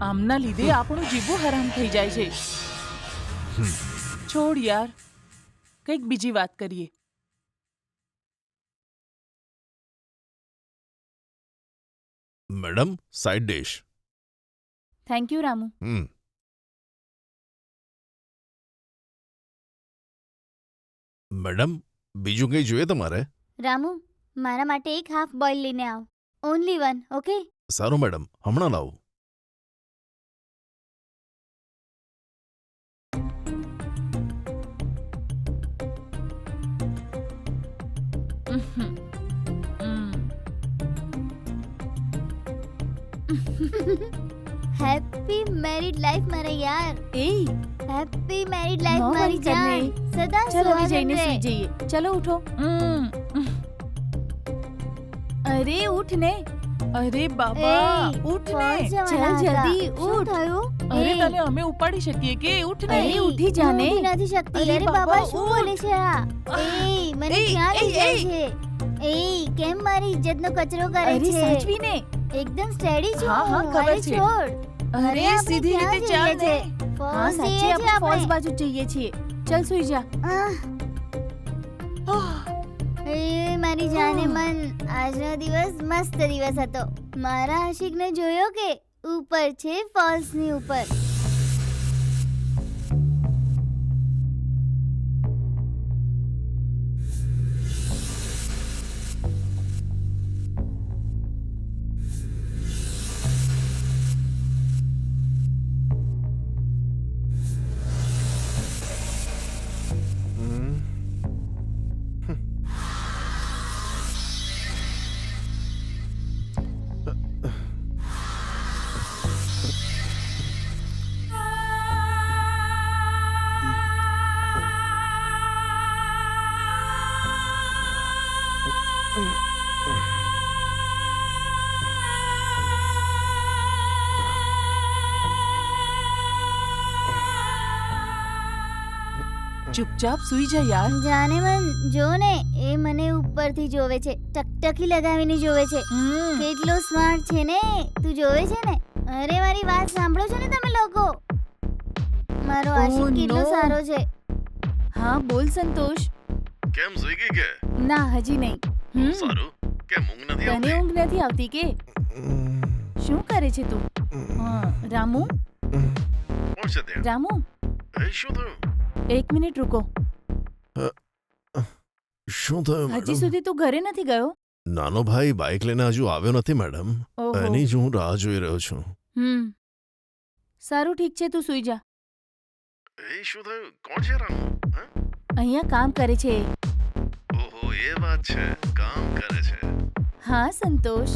S4: આમના લીધે આપણું જીવવું હરામ થઈ જાય છે. છોડ યાર, કંઈક બીજી વાત કરીએ.
S2: Madam, side dish.
S3: Thank you Ramu.
S2: Madam, બીજું કંઈ જોઈએ તમારે?
S5: રામુ, મારા માટે એક હાફ બોઇલ લઈને આવ. Only 1, okay?
S2: સારું મેડમ, હમણાં લાવું.
S5: હેપી મેરીડ લાઈફ મારા યાર.
S3: એ
S5: હેપી મેરીડ લાઈફ
S3: ન
S5: મારી
S3: બંધ કરને.
S5: જાન. સદા
S3: ચલો હવે
S5: સુહાગન
S3: જઈને
S5: રહે.
S3: સુઈ જઈએ. ચલો ઉઠો. અરે ઉઠ ને.
S4: અરે બાબા
S5: એ,
S4: ઉઠ
S5: કોણ
S4: ને.
S5: જવાના
S3: ચાલ
S5: હતા?
S3: જલ્દી
S5: શું
S3: ઉઠ.
S5: થયું?
S4: અરે
S5: એ,
S4: તને અમે ઉપાડી શકીએ કે ઉઠ ને.
S3: અરે ઉઠી જા
S5: હું
S3: ને.
S5: ઉઠી નથી શકતી.
S4: અરે
S5: અરે
S4: બાબા,
S5: બાબા શું
S4: ઉઠ.
S5: બોલે છે આ? એ મને
S4: એ,
S5: ક્યાં લઈ
S4: એ,
S5: જાય
S4: એ.
S5: છે? એ કેમ મારી ઇજ્જતનો કચરો કરે
S3: અરે
S5: છે?
S3: સાચવી ને.
S5: એકદમ સ્ટેડી છું
S4: હા, હા,
S5: હું.
S4: ખબર
S5: અરે
S4: છે.
S5: છોડ.
S4: અરે
S5: આપણે
S4: સીધી
S5: ક્યાં
S4: રીતે
S5: જઈએ
S4: ચાલ
S5: છે?
S4: ને.
S3: હા
S5: ફોલ્સ
S3: સાચે
S5: જઈએ
S3: આપણે
S5: છીએ
S3: ફોલ્સ
S5: આપણે.
S3: બાજુ જ જઈએ છીએ. ચલ સુઈ જા.
S5: આહ, એ મારી જાને મન આજનો દિવસ મસ્ત દિવસ હતો. મારા આશિકને જોયો કે ઉપર છે ફોલ્સની ઉપર.
S4: ચૂપચાપ સુઈ જા યાર.
S5: જાને મન જો ને એ મને ઉપરથી જોવે છે. ટકટકી લગાવીને જોવે છે. કેટલો સ્માર્ટ છે ને. તું જોવે છે ને? અરે મારી વાત સાંભળો છો ને તમે લોકો? મારો
S3: Oh,
S5: આશિક કેટલો
S3: no.
S5: સારો છે.
S3: હા બોલ સંતોષ.
S2: કેમ સુઈ ગઈ કે
S3: ના હજી નહીં.
S2: સારું કેમ ઊંઘ નથી
S3: તને
S2: આવતી
S3: ઊંઘ નથી આવતી કે શું કરે છે તું? હા રામુ
S2: કોણ છે ત્યાં
S3: રામુ
S2: એ શું થયું
S3: એક મિનિટ રૂકો.
S2: શું થયું
S3: હજી
S2: મેડમ
S3: સુધી તું ઘરે નથી ગયો?
S2: નાનો ભાઈ બાઇક લઈને હજુ આવ્યો નથી મેડમ
S3: ઓહો.
S2: એની જ હું રાહ જોઈ રહ્યો છું
S3: સારું ઠીક છે તું સુઈ જા.
S2: એ શું થયું કોણ છે રામુ
S3: અહીંયા કામ કરે છે એ.
S2: ઓહો એ વાત છે કામ કરે છે
S3: હા સંતોષ.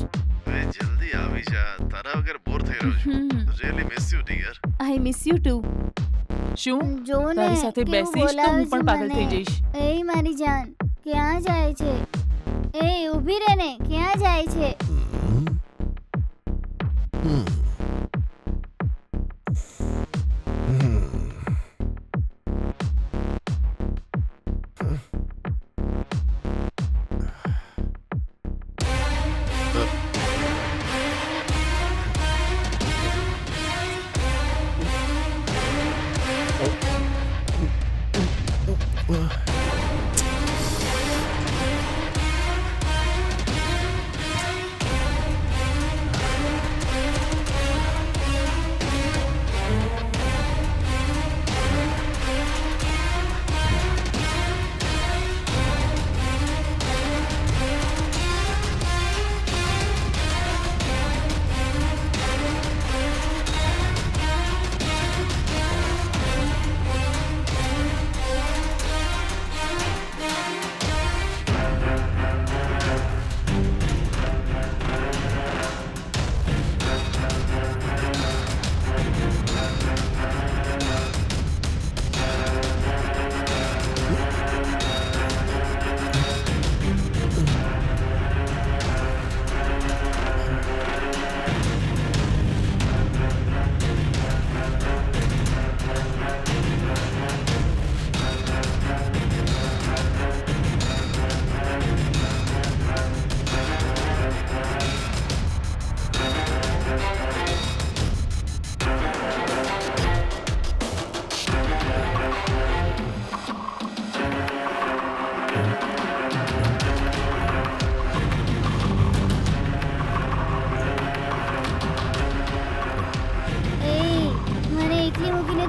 S2: એ જલ્દી આવી જા તારા વગર બોર થઈ રહ્યો છું really miss you dear
S3: I miss you too.
S4: શું
S5: જો ને
S4: તારી સાથે
S5: કેવું
S4: બેસીશ તો
S5: બોલાવે
S4: હું પણ
S5: છે
S4: પાગલ થઈ
S5: મને.
S4: જઈશ.
S5: એ મારી જાન ક્યાં જાય છે? એ ઊભી રહે ને. ક્યાં જાય છે?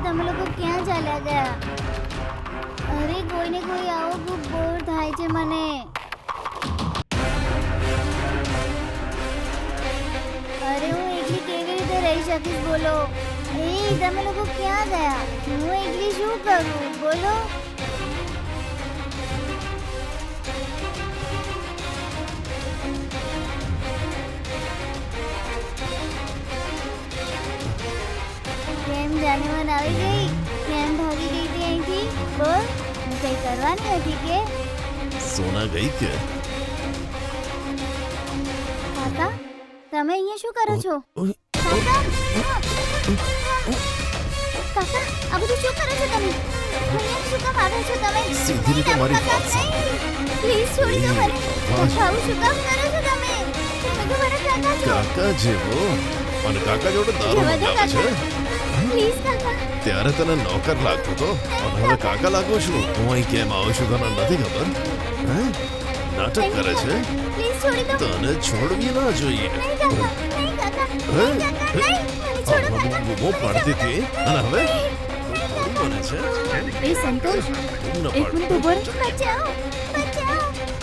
S5: તમે લોકો ક્યાં ચાલ્યા ગયા? અરે કોઈને કોઈ આવો, ખૂબ બોર થાય છે મને. અરે હું એકલી કેવી રીતે રહી શકીશ બોલો? એ તમે લોકો ક્યાં ગયા? હું એકલી શું કરું બોલો? કેમ જાનેમન આવી ગઈ? કેમ ભાગી ગઈ તે અહીંથી? બોલ, કંઈ કરવાની હતી કે?
S2: સોના ગઈ કે
S5: કાકા, તમે અહીંયા શું કરો છો?
S2: ઓય,
S5: કાકા, કાકા, આ બધું શું કરો છો તમે? અહીંયા શું કામ આવ્યા છો તમે?
S2: સીધી રીતે
S5: નહીં,
S2: મારી
S5: કાકા,
S2: વાત સાંભળ.
S5: નહીં. પ્લીઝ છોડી દો મને.
S2: વાહ.
S5: કાકા, આવું શું કામ કરો છો તમે? તમે તો મારા કાકા છો.
S2: કાકા જેવો અને કાકા જોડે દારૂ
S5: જવા દો,
S2: મંગાવે છે
S5: પ્લીઝ કાકા.
S2: ત્યારે તને નોકર લાગતો તો અને હવે કાકા લાગુ છું. હું અહીં કેમ આવું છું તને નથી ખબર? હે? નાટક કરે છે?
S5: પ્લીઝ છોડી દો.
S2: તને છોડવી ના જોઈએ.
S5: નહીં કાકા, નહીં કાકા,
S2: હે?
S5: નહીં કાકા, નહીં. મને છોડો કાકા.
S2: બૂમો પાડતી હતી અને હવે થોડી બને છે
S3: એ સંતોષ
S2: બૂમ ન
S3: એક
S2: પાડ.
S3: મિનિટ ઉભો રહે.
S5: બચાવો, બચાવો.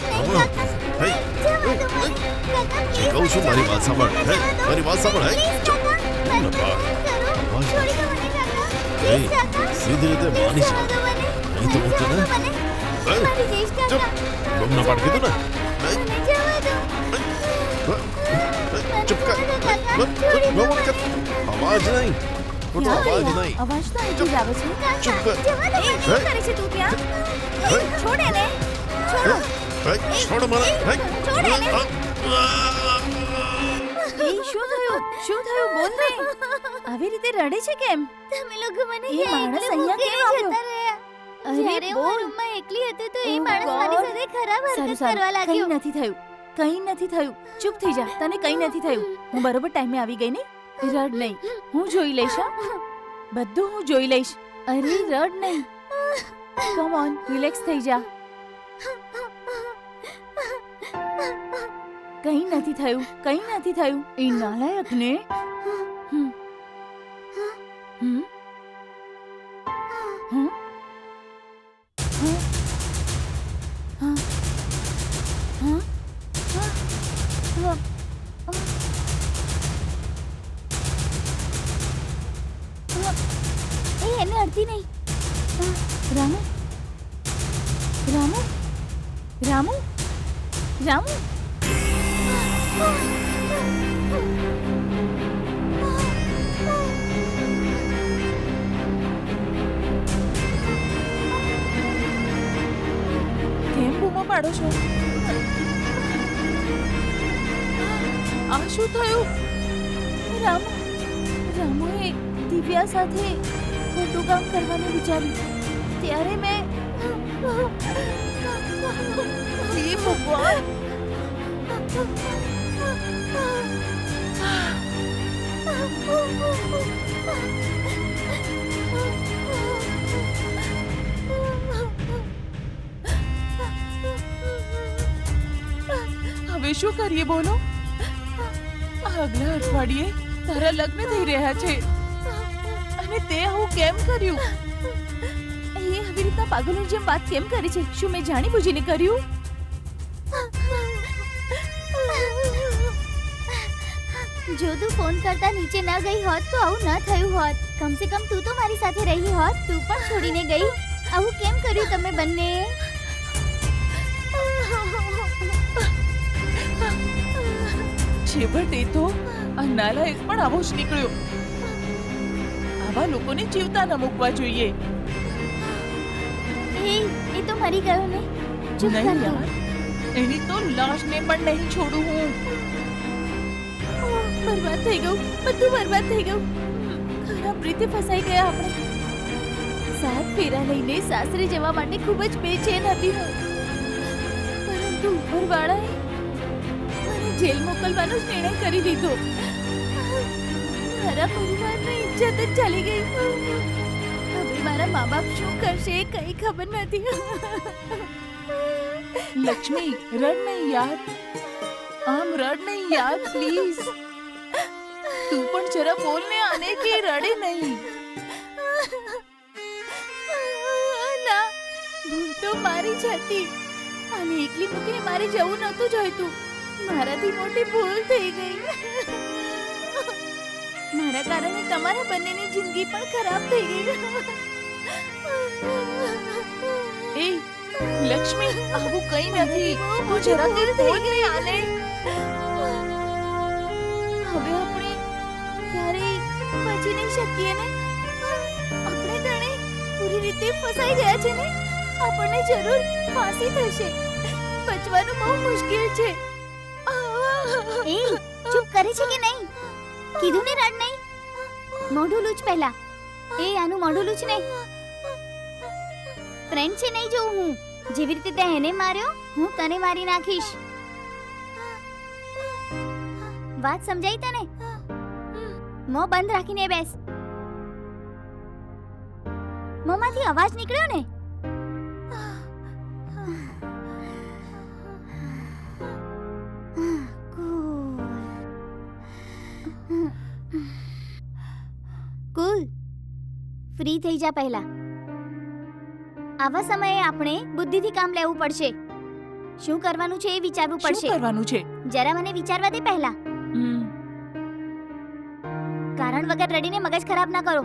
S5: નહીં
S2: હમણાં.
S5: કાકા.
S2: હે,
S5: જવા દો મને. કાકા,
S2: જે
S5: please
S2: કહું છું
S5: મને
S2: મારી વાત સાંભળ.
S5: જવા
S2: હે,
S5: દો.
S2: મારી વાત સાંભળ. હે,
S5: Please
S2: ચૂપ.
S5: કાકા,
S2: બૂમ ન
S5: મને
S2: પાડ.
S5: કરો.
S2: અવાજ
S5: છોડી દો મને કાકા.
S2: હે,
S5: Please કાકા.
S2: સીધી રીતે
S5: Please
S2: માની
S5: જવા
S2: જા.
S5: દો મને.
S2: નહીં તો હું
S5: જવા
S2: તને-
S5: દો મને.
S2: હે,
S5: મારી જઈશ
S2: ચૂપ.
S5: કાકા.
S2: બૂમ ન પાડ કીધું ને? હે,
S5: મને જવા દો.
S2: ચૂપ કર. બૂમ કર. અવાજ નહીં. ખોટો અવાજ નહીં.
S3: અવાજ તો અહીંથી જ આવે છે.
S2: ચૂપ કર.
S5: જવા દો મને.
S2: હે,
S3: કરે છે તું ત્યાં?
S2: હે,
S5: છોડ એને.
S2: હે, હે, છોડ મને. હે.
S5: છોડ એને.
S3: એ શું થયું? શું થયું? બોલ ને. આવી રીતે રડે છે કેમ?
S5: તમે લોકો મને
S3: એ
S5: ક્યાં
S3: માણસ
S5: એકલા
S3: અહીંયા કેમ
S5: મૂકીને
S3: આવ્યો?
S5: જતા રહ્યા? જ્યારે હું
S3: બોલ.
S5: રૂમમાં એકલી હતી તો એ
S3: Oh
S5: માણસ મારી
S3: God.
S5: સાથે ખરાબ
S3: સારું
S5: હરકત કરવા
S3: સારું કંઈ
S5: લાગ્યો.
S3: નથી થયું. કંઈ નથી થયું. ચૂપ થઈ જા. તને કંઈ નથી થયું. હું બરોબર ટાઈમે આવી ગઈ ને? રડ નહીં. હું જોઈ લઈશ હા? બધું હું જોઈ લઈશ. અરે રડ નહીં. કમ ઓન રિલેક્સ થઈ જા. કંઈ નથી થયું. કંઈ નથી થયું. એ નાલાયક ને. હમ. હમ. હમ. હમ. હા. હા. હા.
S5: એ એને અડધી નહીં.
S3: રામુ રામુ રામુ રામુ
S4: કેમ બૂમો પાડો છો? આ શું થયું?
S3: રામુ રામુએ દિવ્યા સાથે ખોટું કામ કરવાનું વિચાર્યું ત્યારે મેં
S4: હે ભગવાન! હવે શું કરીએ બોલો? આગલા અઠવાડિયે તારા લગ્ન થઈ રહ્યા છે અને તે આવું કેમ કર્યું?
S3: એ આવી રીતના પાગલોની જેમ વાત કેમ કરે છે? શું મેં જાણી બુજીને કર્યું?
S5: જો તું ફોન કરતા નીચે ના ગઈ હોત તો આવું ના થયું હોત. કમસે કમ તું તો મારી સાથે રહી હોત. તું પણ છોડીને ગઈ. આવું કેમ કર્યું તમે બંને?
S4: છેવટે તો આ નાલાયક પણ આવો જ નીકળ્યો. આવા લોકોને જીવતા ન મૂકવા જોઈએ.
S5: એ તો મરી ગયો ને. ચૂપ કર
S4: નહીં
S5: તું.
S4: યાર, એની તો લાશને પણ નહીં છોડું હું.
S3: બરબાદ થઈ ગયું. બધું બરબાદ થઈ ગયું. ખરાબ રીતે ફસાઈ ગયા આપણે. સાત ફેરા લઈને સાસરે જવા માટે ખૂબ જ બેચેન હતી હું. પરંતુ ઉપરવાળાએ મને જેલ મોકલવાનો જ નિર્ણય કરી લીધો. મારા પરિવારની ઇજ્જત જ ચાલી ગઈ. હવે મારા મા બાપ શું કરશે એ કઈ ખબર નથી.
S4: લક્ષ્મી, રડ નહીં યાર. આમ રડ નહીં યાર, પ્લીઝ. તું પણ જરા બોલ ને આને કે રડે નહીં.
S3: ના, ભૂલ તો મારી જ હતી. અને એકલી મૂકીને મારે જવું નહોતું જોઈતું. મારાથી મોટી ભૂલ થઈ ગઈ. મારા કારણે તમારા બંનેની જિંદગી પણ ખરાબ થઈ ગઈ.
S4: એ લક્ષ્મી, આવું કઈ નથી. તું જરા તે બોલ ને આને.
S3: હવે આપણે ક્યારેય બચી નહીં શકીએ ને. ફસાઈ ગયા છે ને, આપણને જરૂર ફાંસી થશે. બચવાનું બહુ મુશ્કેલ છે.
S5: એ ચૂપ કરે છે કે નહીં? કીધું ને રડ નહીં. મોઢું લૂછ પહેલા. એ આનું મોઢું લૂછ ને. ફ્રેન્ડ છે નહીં જોઉં હું. જેવી રીતે તે એને માર્યો, હું તને મારી નાખીશ. વાત સમજાઈ તને? મોં બંધ રાખીને બેસ. મોંમાંથી અવાજ નીકળ્યો ને? કુલ ફ્રી થઈ જા પહેલા. આવા સમયે આપણે બુદ્ધિથી કામ લેવું પડશે. શું કરવાનું છે એ વિચારવું
S4: શું
S5: પડશે.
S4: કરવાનું છે?
S5: જરા મને વિચારવા દે પહેલા. કારણ વગર રડીને મગજ ખરાબ ના કરો.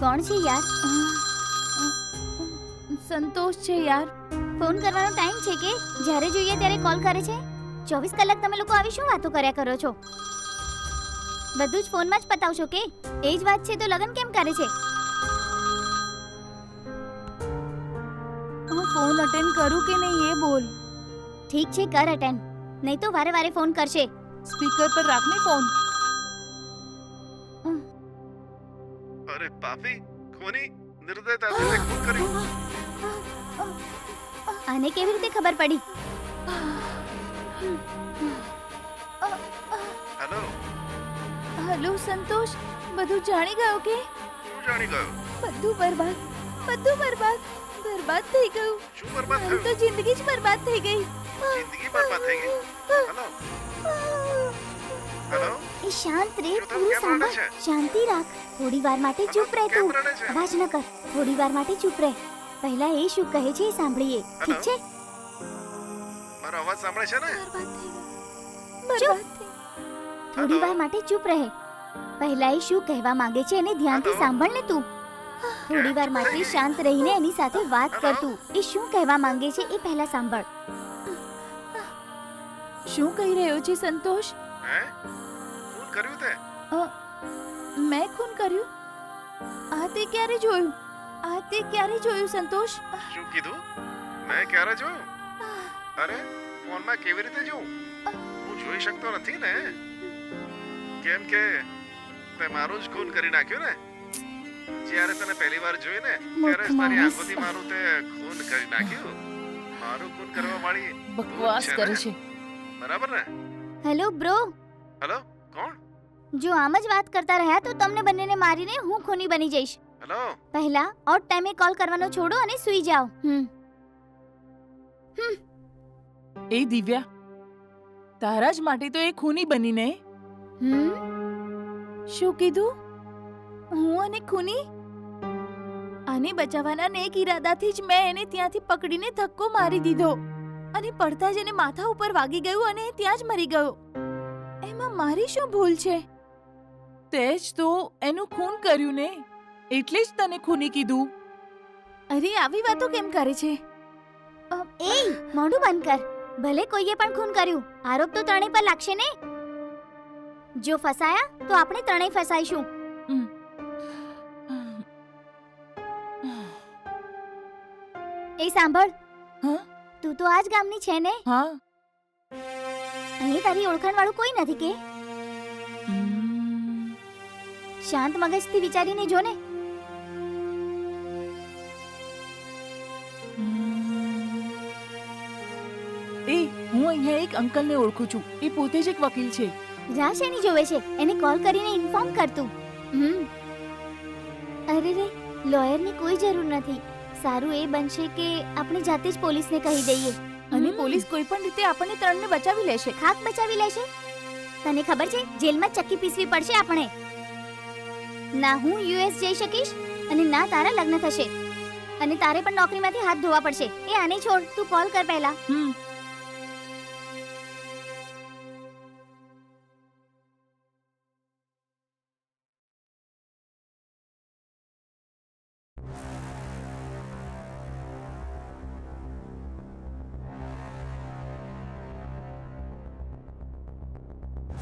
S5: કોણ છે યાર?
S3: સંતોષ છે યાર.
S5: ફોન કરવાનો ટાઈમ છે કે જ્યારે જોઈએ ત્યારે કોલ કરે છે? 24 કલાક તમે લોકો આવી શું વાતો કર્યા કરો છો? બધું જ ફોનમાં જ પતાવશો કે? એ જ વાત છે તો લગન કેમ કરે છે?
S3: હું ફોન અટેન્ડ કરું કે નહીં એ બોલ.
S5: ઠીક છે કર અટેન્ડ, નહીં તો વારે વારે ફોન કરશે.
S4: સ્પીકર પર રાખને ફોન.
S2: અરે પાપી, કોની નિર્દયતાથી તે ખૂન કર્યું?
S5: આને કેવી રીતે ખબર પડી?
S2: હેલો,
S3: હલો સંતોષ, બધું જાણી ગયો કે?
S2: શું જાણી ગયો?
S3: બધું બરબાદ થઈ ગયું.
S2: શું બરબાદ
S3: મારી તો
S2: થયું?
S3: જિંદગી જ બરબાદ થઈ ગઈ.
S2: જિંદગી બરબાદ થઈ ગઈ? હેલો, હેલો,
S5: એ શાંત રે,
S2: શું થયું?
S5: પૂરું
S2: કેમ રડે
S5: સાંભળ.
S2: છે?
S5: શાંતિ રાખ. થોડી વાર માટે ચૂપ રહે
S2: કેમ
S5: તું.
S2: રડે છે?
S5: અવાજ ન કર. થોડી વાર માટે ચૂપ રહે. પહેલા એ શું કહે છે એ સાંભળીએ. ઠીક છે?
S2: મારો અવાજ સાંભળે છે ને?
S3: બરબાદ થઈ
S5: થોડી વાર માટે ચૂપ રહે. પહેલા એ શું કહેવા માંગે છે એને ધ્યાનથી
S2: હેલો?
S5: સાંભળ ને તું. થોડી વાર માટે શાંત રહીને એની સાથે વાત કર તું. એ શું કહેવા માંગે છે એ પહેલા સાંભળ.
S3: શું કહી રહ્યો છે સંતોષ?
S2: હે? ખૂન કર્યું તે?
S3: મેં ખૂન કર્યું? આ તે ક્યારે જોયું સંતોષ?
S2: શું કીધું? મેં ક્યારે જોયું? અરે ફોનમાં કેવી રીતે જોઉં? હું જોઈ શકતો નથી ને. કેમ કે તે મારું જ ખૂન કરી નાખ્યું ને. જ્યારે તને પહેલી વાર જોઈ ને ત્યારે જ તારી
S5: માણસ.
S2: આંખોથી મારું તે ખૂન કરી નાખ્યું. મારું ખૂન કરવા વાળી
S4: બકવાસ
S2: છે
S4: કરે
S2: ને?
S4: છે.
S2: બરાબર ને?
S5: હેલો બ્રો,
S2: હેલો, કોણ?
S5: જો આમ જ વાત કરતા રહ્યા તો તમને બંનેને મારીને હું ખૂની બની જઈશ.
S2: હેલો,
S5: પહેલા ઓડ ટાઈમે કોલ કરવાનો છોડો અને સૂઈ જાઓ.
S4: એ દિવ્યા, તારા જ માટે તો એ ખૂની બનીને.
S3: શું કીધું? હું અને ખૂની? આને બચાવવાના નેક ઈરાદાથી જ મેં એને ત્યાંથી પકડીને ધક્કો મારી દીધો અને પડતા જ એને માથા ઉપર વાગી ગયું અને એ ત્યાં જ મરી ગયો. એમાં મારી શું ભૂલ છે?
S4: તે જ તો એનું ખૂન કર્યું ને, એટલે જ તને ખૂની કીધું.
S3: અરે આવી વાતો કેમ કરે છે?
S5: એ મોઢું બંધ કર. ભલે કોઈએ પણ ખૂન કર્યું, આરોપ તો ત્રણેય પર લાગશે ને. જો ફસાયા તો આપણે ત્રણેય ફસાઈશું. એ સાંભળ,
S4: હા?
S5: તું તો આ જ ગામની છે ને?
S4: હા.
S5: અહીં તારી ઓળખાણ વાળું કોઈ નથી કે? શાંત મગજથી વિચારીને જો ને.
S4: એ હું અહીંયા એક અંકલને ઓળખું છું. એ પોતે જ એક વકીલ છે.
S5: રાહ શેની જોવે છે? એને કોલ કરીને ઇન્ફોર્મ કર તું. અરે રે, લોયરની કોઈ જરૂર નથી. સારું એ બનશે કે આપણે જાતે જ પોલીસને કહી દઈએ.
S3: અને પોલીસ કોઈ પણ રીતે આપણને ત્રણને બચાવી લેશે.
S5: ખાક બચાવી લેશે. તને ખબર છે જેલમાં ચક્કી પીસવી પડશે આપણે. ના હું યુએસ જઈ શકીશ અને ના તારા લગ્ન થશે. અને તારે પણ નોકરીમાંથી હાથ ધોવા પડશે. એ આને છોડ, તું કોલ કર પહેલા.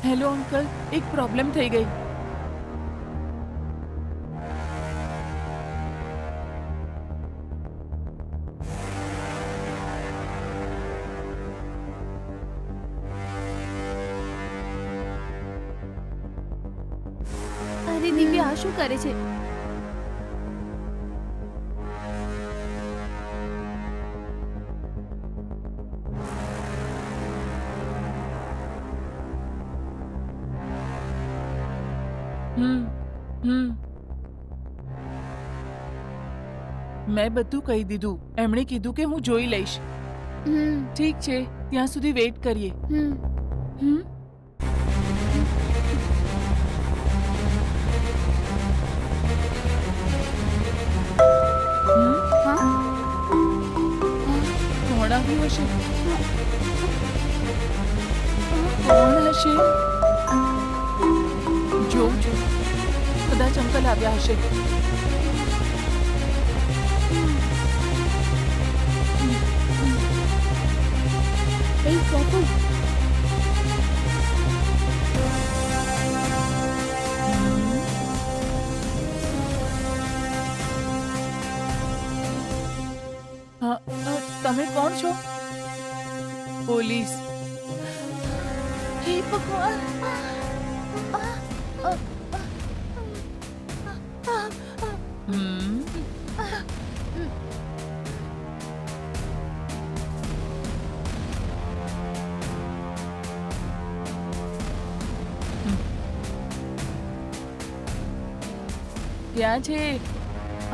S4: હેલો અંકલ, એક પ્રોબ્લેમ થઈ ગઈ.
S3: અરે દિવ્યા આ શું કરે છે?
S4: મેં બધું કહી દીધું. એમણે કીધું કે હું જોઈ લઈશ.
S5: હમ
S4: ઠીક છે, ત્યાં સુધી વેઇટ કરીએ.
S5: હમ
S3: હમ
S5: હા
S4: કોણ આવ્યું હશે? કોણ હશે? જોઉં છું. કદાચ અંકલ આવ્યા હશે.
S5: એ કેફુલ
S4: તમે કોણ છો? પોલીસ.
S3: હે ભગવાન!
S4: હમ. ક્યાં છે?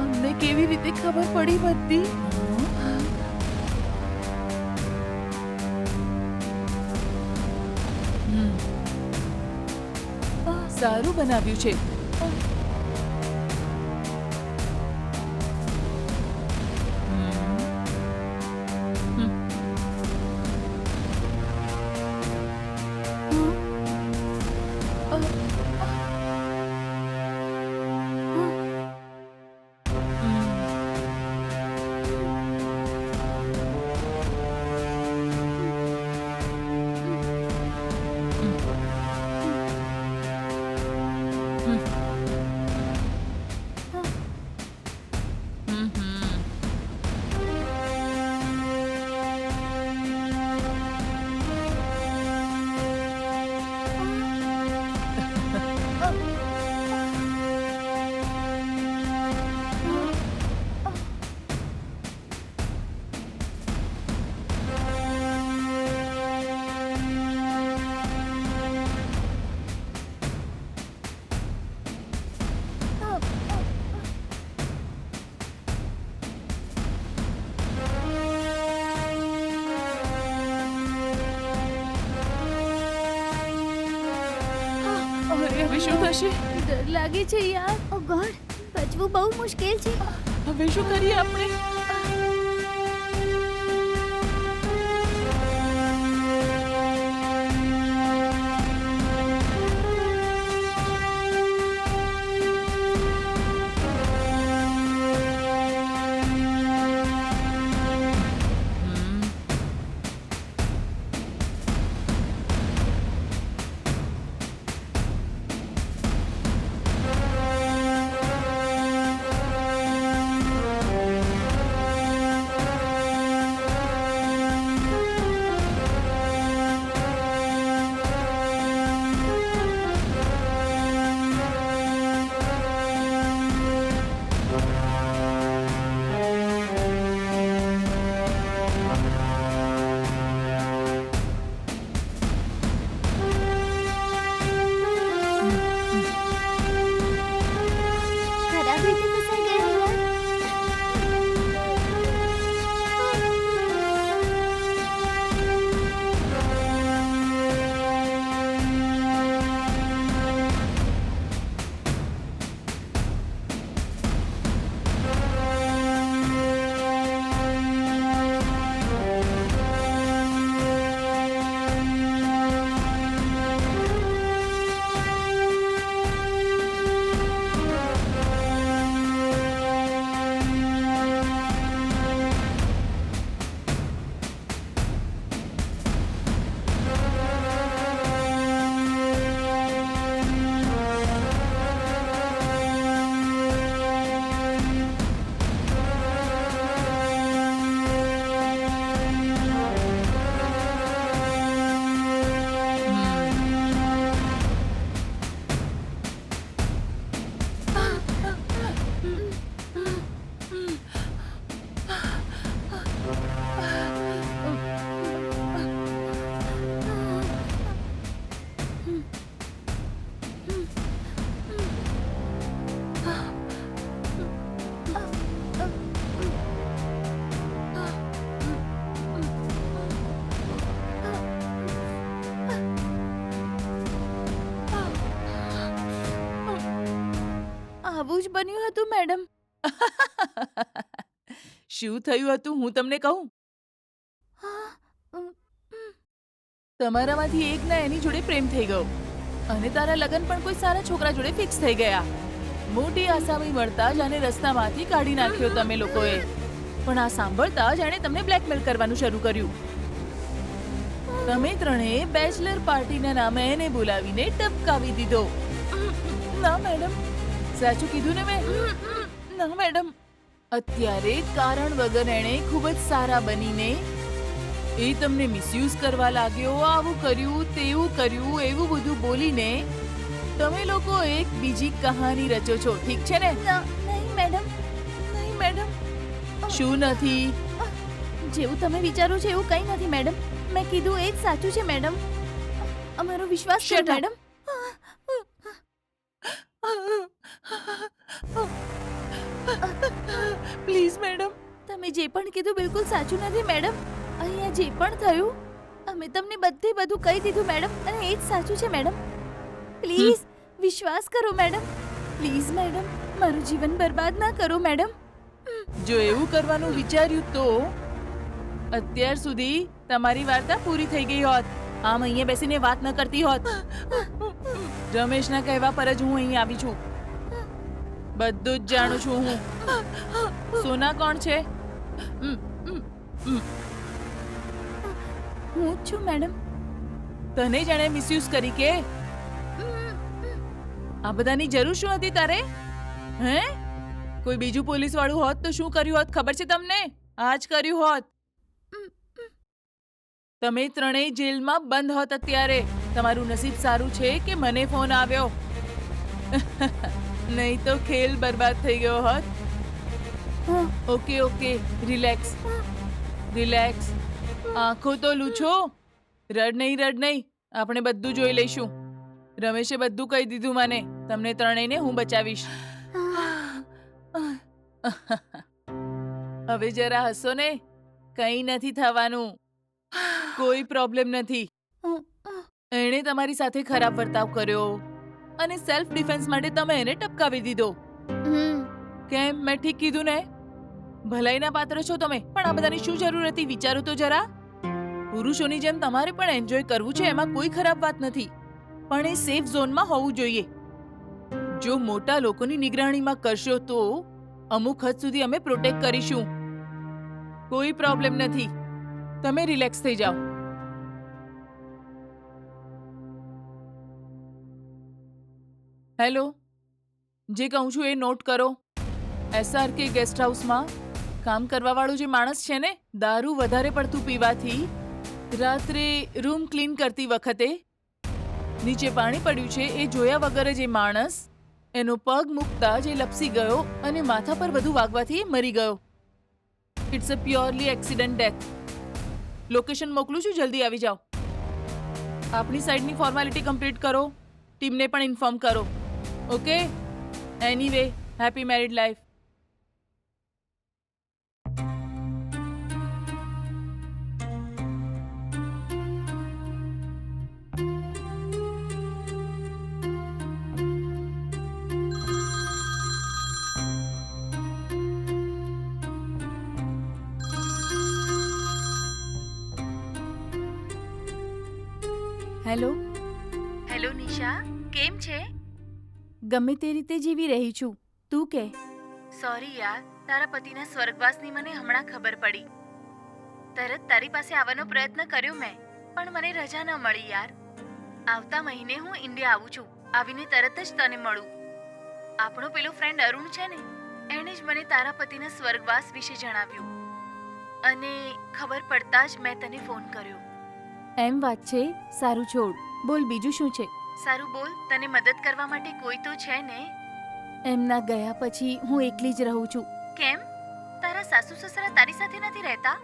S4: અમને કેવી રીતે ખબર પડી બધી? સારું બનાવ્યું છે. હવે શું થશે?
S3: ડર લાગે છે યાર.
S5: ઓ ગોડ, બચવું બહુ મુશ્કેલ છે.
S4: હવે શું કરીએ આપણે?
S3: જ બન્યું હતું મેડમ.
S4: શું થયું હતું હું તમને કહું? તમારામાંથી એકના એની જોડે પ્રેમ થઈ ગયો અને તારા લગ્ન પણ કોઈ સારા છોકરા જોડે ફિક્સ થઈ ગયા. મોટી આસામી મળતા જ આને રસ્તામાંથી કાઢી નાખ્યો તમે લોકોએ. પણ આ સાંભળતા જ એણે તમને બ્લેકમેલ કરવાનું શરૂ કર્યું. તમે ત્રણેય બેચલર પાર્ટીના નામે એને બોલાવીને ટપકાવી દીધો. ના મેડમ, સાચું કીધું ને મેં? ના મેડમ. અત્યારે કારણ વગર એણે ખૂબ જ સારા બનીને એ તમને મિસયુઝ કરવા લાગ્યો. આવું કર્યું, તેવું કર્યું, એવું બધું બોલીને તમે લોકો એક બીજી કહાની રચો છો. ઠીક છે ને?
S3: નહીં મેડમ, નહીં મેડમ.
S4: શું નથી?
S3: જેવું તમે વિચારો છો એવું કંઈ નથી મેડમ. મેં કીધું એ જ સાચું છે મેડમ. અમારો વિશ્વાસ કરો
S4: Shut up.
S3: Madam.
S4: Please madam.
S3: તમે જે પણ કીધું બિલકુલ સાચું નથી મેડમ. અહીંયા જે પણ થયું અમે તમને બધું કહી દીધું મેડમ, અને એ જ સાચું છે મેડમ. પ્લીઝ વિશ્વાસ કરો મેડમ. પ્લીઝ મેડમ, મારું જીવન બરબાદ ના કરો મેડમ.
S4: જો એવું કરવાનું વિચાર્યું તો અત્યાર સુધી તમારી વાર્તા પૂરી થઈ ગઈ હોત. આમ અહીંયા બેસીને વાત ન કરતી હોત. રમેશના કહેવા પર જ હું અહીં આવી છું. બધું જ જાણું છું હું. સોના કોણ છે?
S3: હું જ છું મેડમ.
S4: તને જાણે મિસયુઝ કરી કે? આ બધાની જરૂર શું હતી તારે? હે? કોઈ બીજું પોલીસ વાળું હોત તો શું કર્યું હોત ખબર છે તમને? આ જ કર્યું હોત. તમે ત્રણેય જેલમાં બંધ હોત અત્યારે. તમારું નસીબ સારું છે કે મને ફોન આવ્યો. નહીં તો ખેલ બરબાદ થઈ ગયો હોત. Okay okay, relax relax. આંખો તો લૂછો. રડ નહીં. આપણે બધું જોઈ લઈશું. રમેશે બધું કહી દીધું મને. તમને ત્રણેયને હું બચાવીશ. હવે જરા હસો ને. કંઈ નથી થવાનું. કોઈ પ્રોબ્લેમ નથી. એણે તમારી સાથે ખરાબ વર્તાવ કર્યો અને સેલ્ફ ડિફેન્સ માટે તમે એને ટપકાવી દીધો. કેમ, મેં ઠીક કીધું ને? ભલાઈના પાત્ર છો તમે, પણ આ બધાની શું જરૂર હતી? વિચારો તો જરા. પુરુષોની જેમ તમારે પણ એન્જોય કરવું છે, એમાં કોઈ ખરાબ વાત નથી, પણ એ સેફ ઝોનમાં હોવું જોઈએ. જો મોટા લોકોની નિગરાણીમાં કરશો તો અમુક હદ સુધી અમે પ્રોટેક્ટ કરીશું. કોઈ પ્રોબ્લેમ નથી. તમે રિલેક્સ થઈ જાઓ. હેલો, જે કહું છું એ નોટ કરો. SRK ગેસ્ટ હાઉસમાં કામ કરવાવાળો જે માણસ છે ને, દારૂ વધારે પડતું પીવાથી રાત્રે રૂમ ક્લીન કરતી વખતે નીચે પાણી પડ્યું છે એ જોયા વગર જ એ માણસ એનો પગ મૂકતા જ એ લપસી ગયો અને માથા પર વધુ વાગવાથી એ મરી ગયો. It's a purely accident death. Location મોકલું છું, જલ્દી આવી જાઓ. આપણી સાઈડની ફોર્માલિટી કમ્પ્લીટ કરો. ટીમને પણ ઇન્ફોર્મ કરો. Okay? Anyway, happy married life.
S3: Hello.
S1: Hello Nisha, કેમ છે?
S3: ગમે તે રીતે જીવી રહી છું. તું કે?
S1: સોરી યાર, તારા પતિના સ્વર્ગવાસની મને હમણાં ખબર પડી. તરત તારી પાસે આવવાનો પ્રયત્ન કર્યો મેં, પણ મને રજા ન મળી યાર. આવતા મહિને હું ઇન્ડિયા આવું છું. આવીને તરત જ તને મળું. આપણો પેલો ફ્રેન્ડ અરુણ છે ને, એણે જ મને તારા પતિના સ્વર્ગવાસ વિશે જણાવ્યું અને ખબર પડતા જ મેં તને ફોન કર્યો.
S3: એમ વાત છે? સારું, છોડ. બોલ, બીજું શું છે?
S1: સારું બોલ, તને મદદ કરવા માટે કોઈ તો છે ને?
S3: એમના ગયા પછી હું એકલી જ રહું છું.
S1: કેમ? તારા સાસુ સસરા તારી સાથે નથી રહેતા?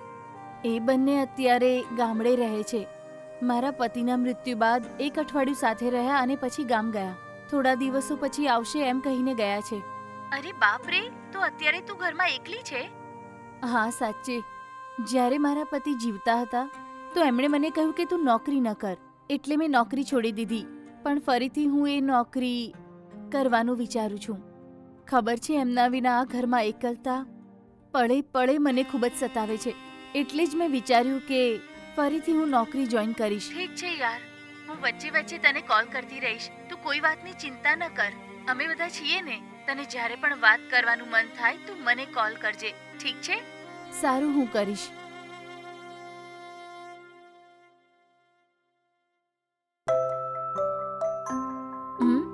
S3: એ બંને અત્યારે ગામડે રહે છે. મારા પતિના મૃત્યુ બાદ એક અઠવાડિયું સાથે રહ્યા અને પછી ગામ ગયા. થોડા દિવસો પછી આવશે એમ કહીને ગયા છે.
S1: અરે બાપ રે, તો અત્યારે તું ઘરમાં એકલી છે?
S3: હા, સાચે. જ્યારે મારા પતિ જીવતા હતા તો એમણે મને કહ્યું કે તું નોકરી ન કર, એટલે મેં નોકરી છોડી દીધી. પણ ફરીથી હું એ નોકરી કરવાનું વિચારું છું, ખબર છે એમના વિના આ ઘરમાં એકલતા પળે પળે મને ખૂબ જ સતાવે છે. એટલે જ મેં વિચાર્યું કે ફરીથી હું નોકરી જોઈન કરીશ.
S1: ઠીક છે યાર, હું વચ્ચે વચ્ચે તને કોલ કરતી રહીશ. તું કોઈ વાતની ચિંતા ન કર. અમે બધા છીએ ને. તને જ્યારે પણ વાત કરવાનું મન થાય તું મને કોલ કરજે, ઠીક છે?
S3: સારું, હું કરીશ. હમ?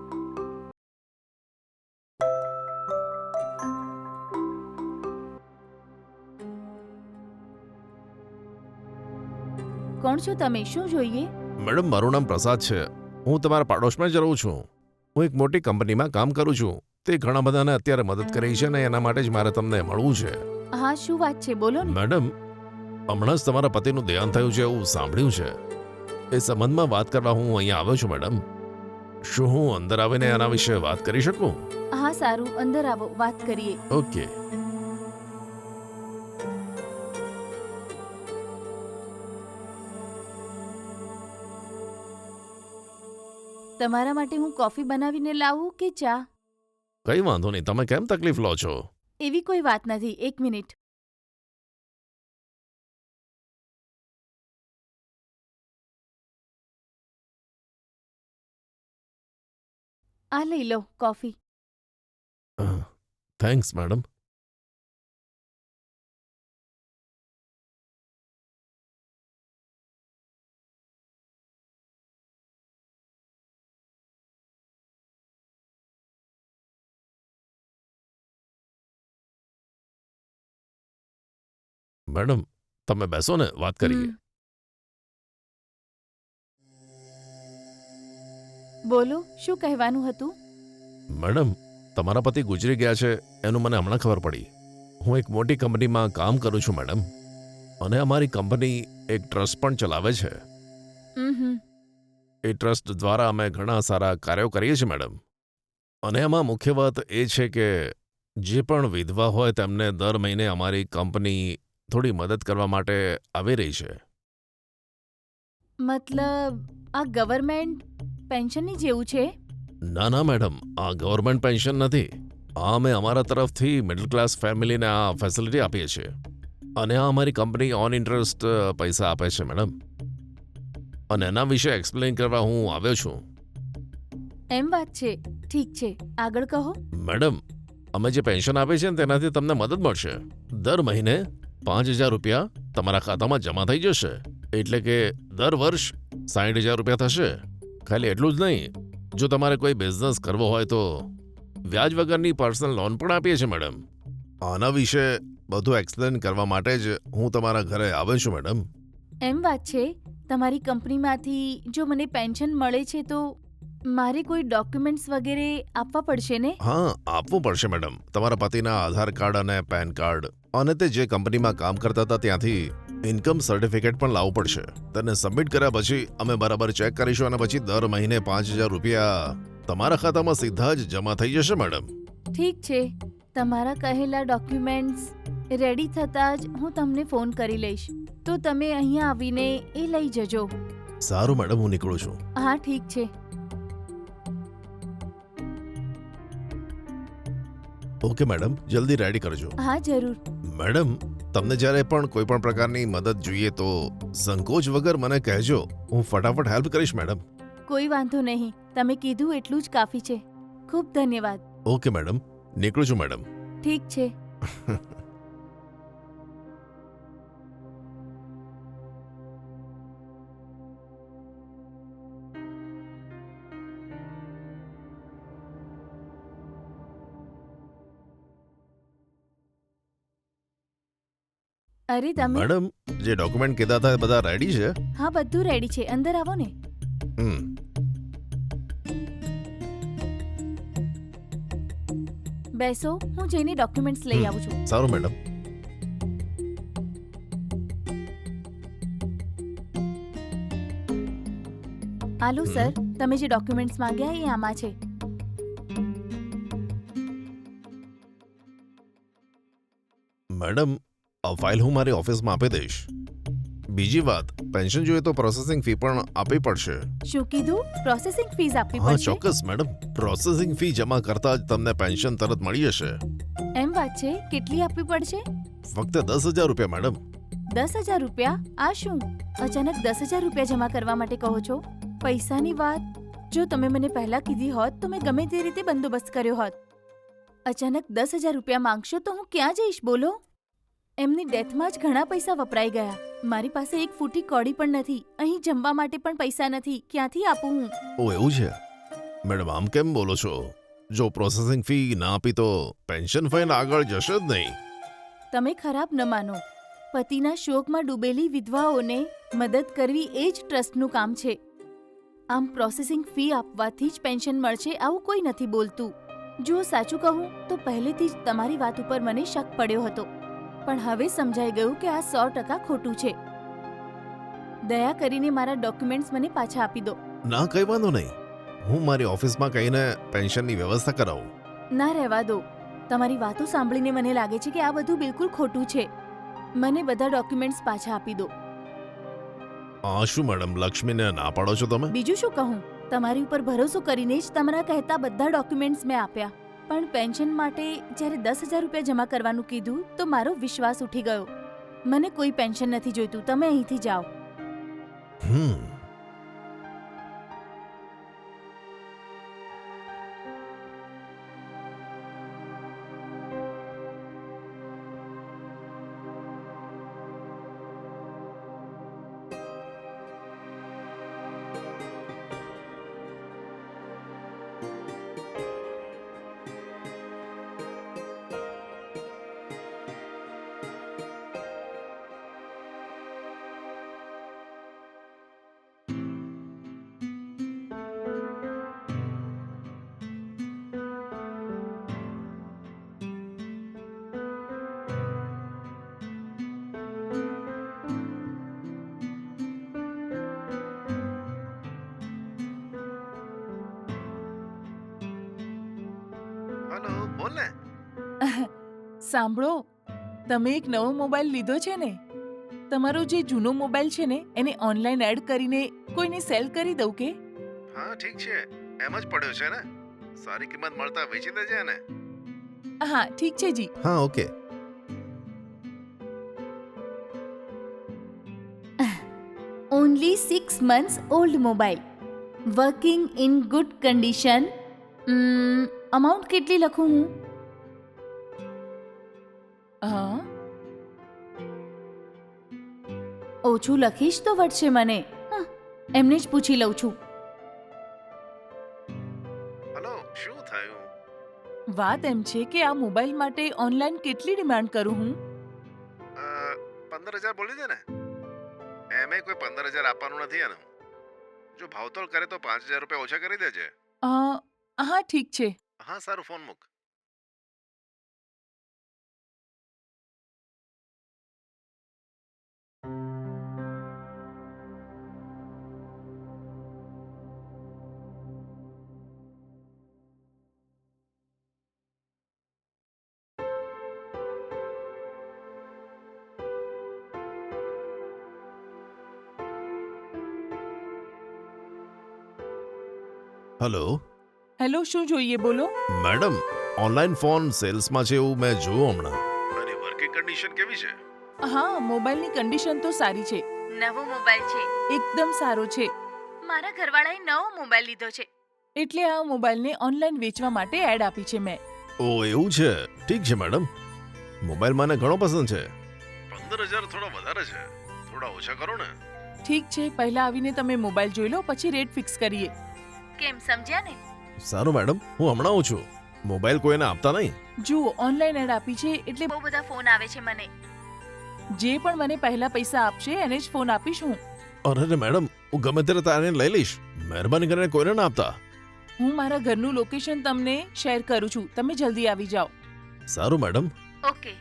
S3: કોણ છો તમે? શું જોઈએ?
S2: મેડમ, મારું નામ પ્રસાદ છે. હું તમારા પાડોશમાં જ રહું છું. હું એક મોટી કંપનીમાં કામ કરું છું. તે ઘણા બધાને અત્યારે મદદ કરી છે ને એના માટે જ મારે તમને મળવું છે.
S3: હા, શું વાત છે? બોલો ને.
S2: મેડમ, હમણાં જ તમારા પતિનું દેહાંત થયું છે એવું સાંભળ્યું છે. એ સંબંધમાં વાત કરવા હું અહીંયા આવ્યો છું મેડમ. શું હું અંદર આવીને એના વિશે વાત કરી શકું?
S3: હા, સારું, અંદર આવો, વાત કરીએ.
S2: ઓકે.
S3: તમારા માટે હું કોફી બનાવીને લાવું કે ચા?
S2: કઈ વાંધો નહીં. તમે કેમ તકલીફ લો છો?
S3: એવી કોઈ વાત નથી. 1 મિનિટ. આ લઈ લો કોફી.
S2: Thanks madam. મેડમ, તમે બેસો ને, વાત કરીએ.
S3: હમ. બોલો, શું કહેવાનું હતું?
S2: મેડમ, તમારા પતિ ગુજરી ગયા છે એનું મને હમણાં ખબર પડી. હું એક મોટી કંપનીમાં કામ કરું છું મેડમ, અને અમારી કંપની એક ટ્રસ્ટ પણ ચલાવે છે.
S3: હમ.
S2: એ ટ્રસ્ટ દ્વારા અમે ઘણા સારા કાર્યો કરીએ છીએ મેડમ. અને એમાં મુખ્ય વાત એ છે કે જે પણ વિધવા હોય તેમને દર મહિને અમારી કંપની થોડી મદદ કરવા માટે આવી રહી છે.
S3: મતલબ આ ગવર્મેન્ટ પેન્શનની જેવું છે?
S2: ના ના મેડમ, આ ગવર્મેન્ટ પેન્શન નથી. આ અમે અમારા તરફથી મિડલ ક્લાસ ફેમિલીને આ ફેસિલિટી આપીએ છીએ. અને આ અમારી કંપની ઓન ઇન્ટરેસ્ટ પૈસા આપે છે મેડમ. અને એના વિશે એક્સપ્લેન કરવા હું આવ્યો છું.
S3: એમ વાત છે. ઠીક છે, આગળ કહો.
S2: મેડમ, અમે જે પેન્શન આપીએ છીએ ને તેનાથી તમને મદદ મળશે. દર મહિને 5,000 રૂપિયા તમારા ખાતામાં જમા થઈ જશે. એટલે કે દર વર્ષ 60,000 રૂપિયા થશે. ખાલી એટલું જ નહીં, જો તમારે કોઈ બિઝનેસ કરવો હોય તો વ્યાજ વગરની પર્સનલ લોન પણ આપીએ છીએ મેડમ. આના વિશે બધું એક્સપ્લેન કરવા માટે જ હું તમારા ઘરે આવ્યો છું મેડમ.
S3: એમ વાત છે. તમારી કંપનીમાંથી જો મને પેન્શન મળે છે તો મારે કોઈ ડોક્યુમેન્ટ્સ વગેરે આપવા પડશે ને?
S2: હા, આપવું પડશે મેડમ. તમારા પતિના આધાર કાર્ડ અને પેન કાર્ડ, અને તે જે કંપનીમાં કામ કરતા હતા ત્યાંથી ઇન્કમ સર્ટિફિકેટ પણ લાવવું પડશે. તેને સબમિટ કર્યા પછી અમે બરાબર ચેક કરીશું અને પછી દર મહિને 5,000 રૂપિયા તમારા ખાતામાં સીધા જ જમા થઈ જશે મેડમ.
S3: ઠીક છે. તમારા કહેલા ડોક્યુમેન્ટ્સ રેડી થતાં જ હું તમને ફોન કરી લઈશ. તો તમે અહીંયા આવીને એ લઈ જજો.
S2: સારું મેડમ, હું નીકળું છું.
S3: હા, ઠીક છે.
S2: ઓકે મેડમ, જલ્દી રેડી કરજો.
S3: હા, જરૂર.
S2: મેડમ, તમને જ્યારે પણ કોઈ પણ પ્રકારની મદદ જોઈએ તો સંકોચ વગર મને કહેજો. હું ફટાફટ હેલ્પ કરીશ મેડમ.
S3: કોઈ વાંધો નહીં. તમે કીધું એટલું જ કાફી છે. ખૂબ ધન્યવાદ.
S2: ઓકે મેડમ, નીકળું છું મેડમ.
S3: ઠીક છે. અરે તમે.
S2: મેડમ, જે ડોક્યુમેન્ટ કીધા હતા એ બધા રેડી છે?
S3: હા, બધું રેડી છે. અંદર આવો ને.
S2: હમ.
S3: બેસો, હું જઈને ડોક્યુમેન્ટ્સ લઈ આવું છું.
S2: સારું મેડમ.
S3: આલુ સર, તમે જે ડોક્યુમેન્ટ્સ માંગ્યા એ આમાં છે.
S2: મેડમ, આ ફાઇલ હું મારી ઓફિસમાં આપી દઈશ. બીજી વાત, પેન્શન જોઈએ તો પ્રોસેસિંગ ફી પણ આપવી પડશે.
S3: શું કીધું? પ્રોસેસિંગ ફીસ આપવી
S2: હા
S3: પડશે?
S2: ચોક્કસ મેડમ, પ્રોસેસિંગ ફી જમા કરતા જ તમને પેન્શન તરત મળી જશે.
S3: એમ વાત છે? કેટલી આપવી પડશે?
S2: ફક્ત 10,000 રૂપિયા મેડમ.
S3: 10,000 રૂપિયા? આ શું અચાનક 10,000 રૂપિયા જમા કરવા માટે કહો છો? પૈસાની વાત જો તમે મને પહેલા કીધી હોત તો મેં ગમે તે રીતે બંદોબસ્ત કર્યો હોત. અચાનક 10,000 રૂપિયા માંગશો તો હું ક્યાં જઈશ બોલો? એમની ડેથમાં જ ઘણા પૈસા વપરાઈ ગયા. મારી પાસે એક ફૂટી કौड़ी પણ નથી. અહીં જમવા માટે પણ પૈસા નથી. ક્યાંથી આપું હું?
S2: ઓ એવું છે મેડમ, આમ કેમ બોલો છો? જો પ્રોસેસિંગ ફી ના આપી તો પેન્શન ફંડ આગળ જશે જ નહીં.
S3: તમે ખરાબ ન માનો, પતિના શોકમાં ડૂબેલી વિધવાઓને મદદ કરવી એ જ ટ્રસ્ટનું કામ છે. આમ પ્રોસેસિંગ ફી આપવાથી જ પેન્શન મળશે આવું કોઈ નથી બોલતું. જો સાચું કહું તો પહેલેથી જ તમારી વાત ઉપર મને શક પડ્યો હતો, પણ હવે સમજાઈ ગયું કે આ 100% ખોટું છે. દયા કરીને મારા ડોક્યુમેન્ટ્સ મને પાછા આપી દો.
S2: ના કઈ વાંધો નહીં, હું મારી ઓફિસમાં કહીને પેન્શનની વ્યવસ્થા કરાવું.
S3: ના રહેવા દો. તમારી વાતો સાંભળીને મને લાગે છે કે આ બધું બિલકુલ ખોટું છે. મને બધા ડોક્યુમેન્ટ્સ પાછા આપી દો.
S2: આ શું મેડમ, લક્ષ્મીને ના પાડો છો તમે?
S3: બીજું શું કહું? તમારી ઉપર ભરોસો કરીને જ તમારા કહેતા બધા ડોક્યુમેન્ટ્સ મેં આપ્યા, પણ પેન્શન માટે જ્યારે 10,000 રૂપિયા જમા કરવાનું કીધું તો મારો વિશ્વાસ ઉઠી ગયો. મને કોઈ પેન્શન નથી જોઈતું. તમે અહીંથી જાઓ.
S2: હેલો, બોલ ને.
S4: સાંભળો, તમે એક નવો મોબાઈલ લીધો છે ને? તમારો જે જૂનો મોબાઈલ છે ને એને ઓનલાઈન એડ કરીને કોઈને સેલ કરી દઉં કે?
S2: હા ઠીક છે, એમ જ પડ્યો છે ને. સારી કિંમત મળતા વેચી દેજે ને.
S4: હા ઠીક છે જી.
S2: હા okay.
S3: Only 6 months old mobile, working in good condition. Amount કેટલી લખું હું?
S4: હા,
S3: ઓછું લખીશ તો વટશે મને. એમને જ પૂછી લઉં છું.
S2: હેલો, શું થયું?
S4: વાત એમ છે કે આ મોબાઈલ માટે ઓનલાઈન કેટલી ડિમાન્ડ કરું હું?
S2: 15,000 બોલી દે ને. એમે કોઈ 15,000 આપવાનું નથી એનું. જો ભાવતોલ કરે તો 5,000 રૂપિયા ઓછા કરી દેજે.
S4: હા ઠીક છે.
S2: હા સારું, ફોન મૂક. હેલો
S4: હેલો, શું જોઈએ બોલો?
S2: મેડમ, ઓનલાઈન ફોન સેલ્સમાં છે એવું મેં જોયું હમણાં. અને વર્કિંગ કન્ડિશન કેવી છે?
S4: હા, મોબાઈલની કન્ડિશન તો સારી છે,
S1: નવો મોબાઈલ છે.
S4: એકદમ સારો છે.
S1: મારા ઘરવાળાએ નવો મોબાઈલ લીધો છે.
S4: એટલે આ મોબાઈલને ઓનલાઈન વેચવા માટે એડ આપી છે મેં.
S2: ઓ એવું છે, ઠીક છે મેડમ. મોબાઈલ મને ઘણો પસંદ છે. 15,000 થોડા વધારે છે, થોડા ઓછા કરો ને.
S4: ઠીક છે, પહેલા આવીને તમે મોબાઈલ જોઈ લો પછી રેટ ફિક્સ કરીએ.
S1: કેમ, સમજ્યા ને?
S2: સારું મેડમ, હું હમણાં આવું છું. મોબાઈલ કોઈને આપતા નહીં.
S4: જુઓ, ઓનલાઈન એડ આપી છે એટલે
S1: બહુ બધા ફોન આવે છે મને.
S4: જે પણ મને પહેલા પૈસા આપશે એને જ ફોન આપીશ હું.
S2: અરે મેડમ, હું ગમે ત્યારે તારે લઈ લઈશ. મહેરબાની કરીને કોઈને ના આપતા.
S4: હું મારા ઘરનું લોકેશન તમને શેર કરું છું, તમે જલ્દી આવી જાઓ.
S2: સારું મેડમ.
S1: ઓકે.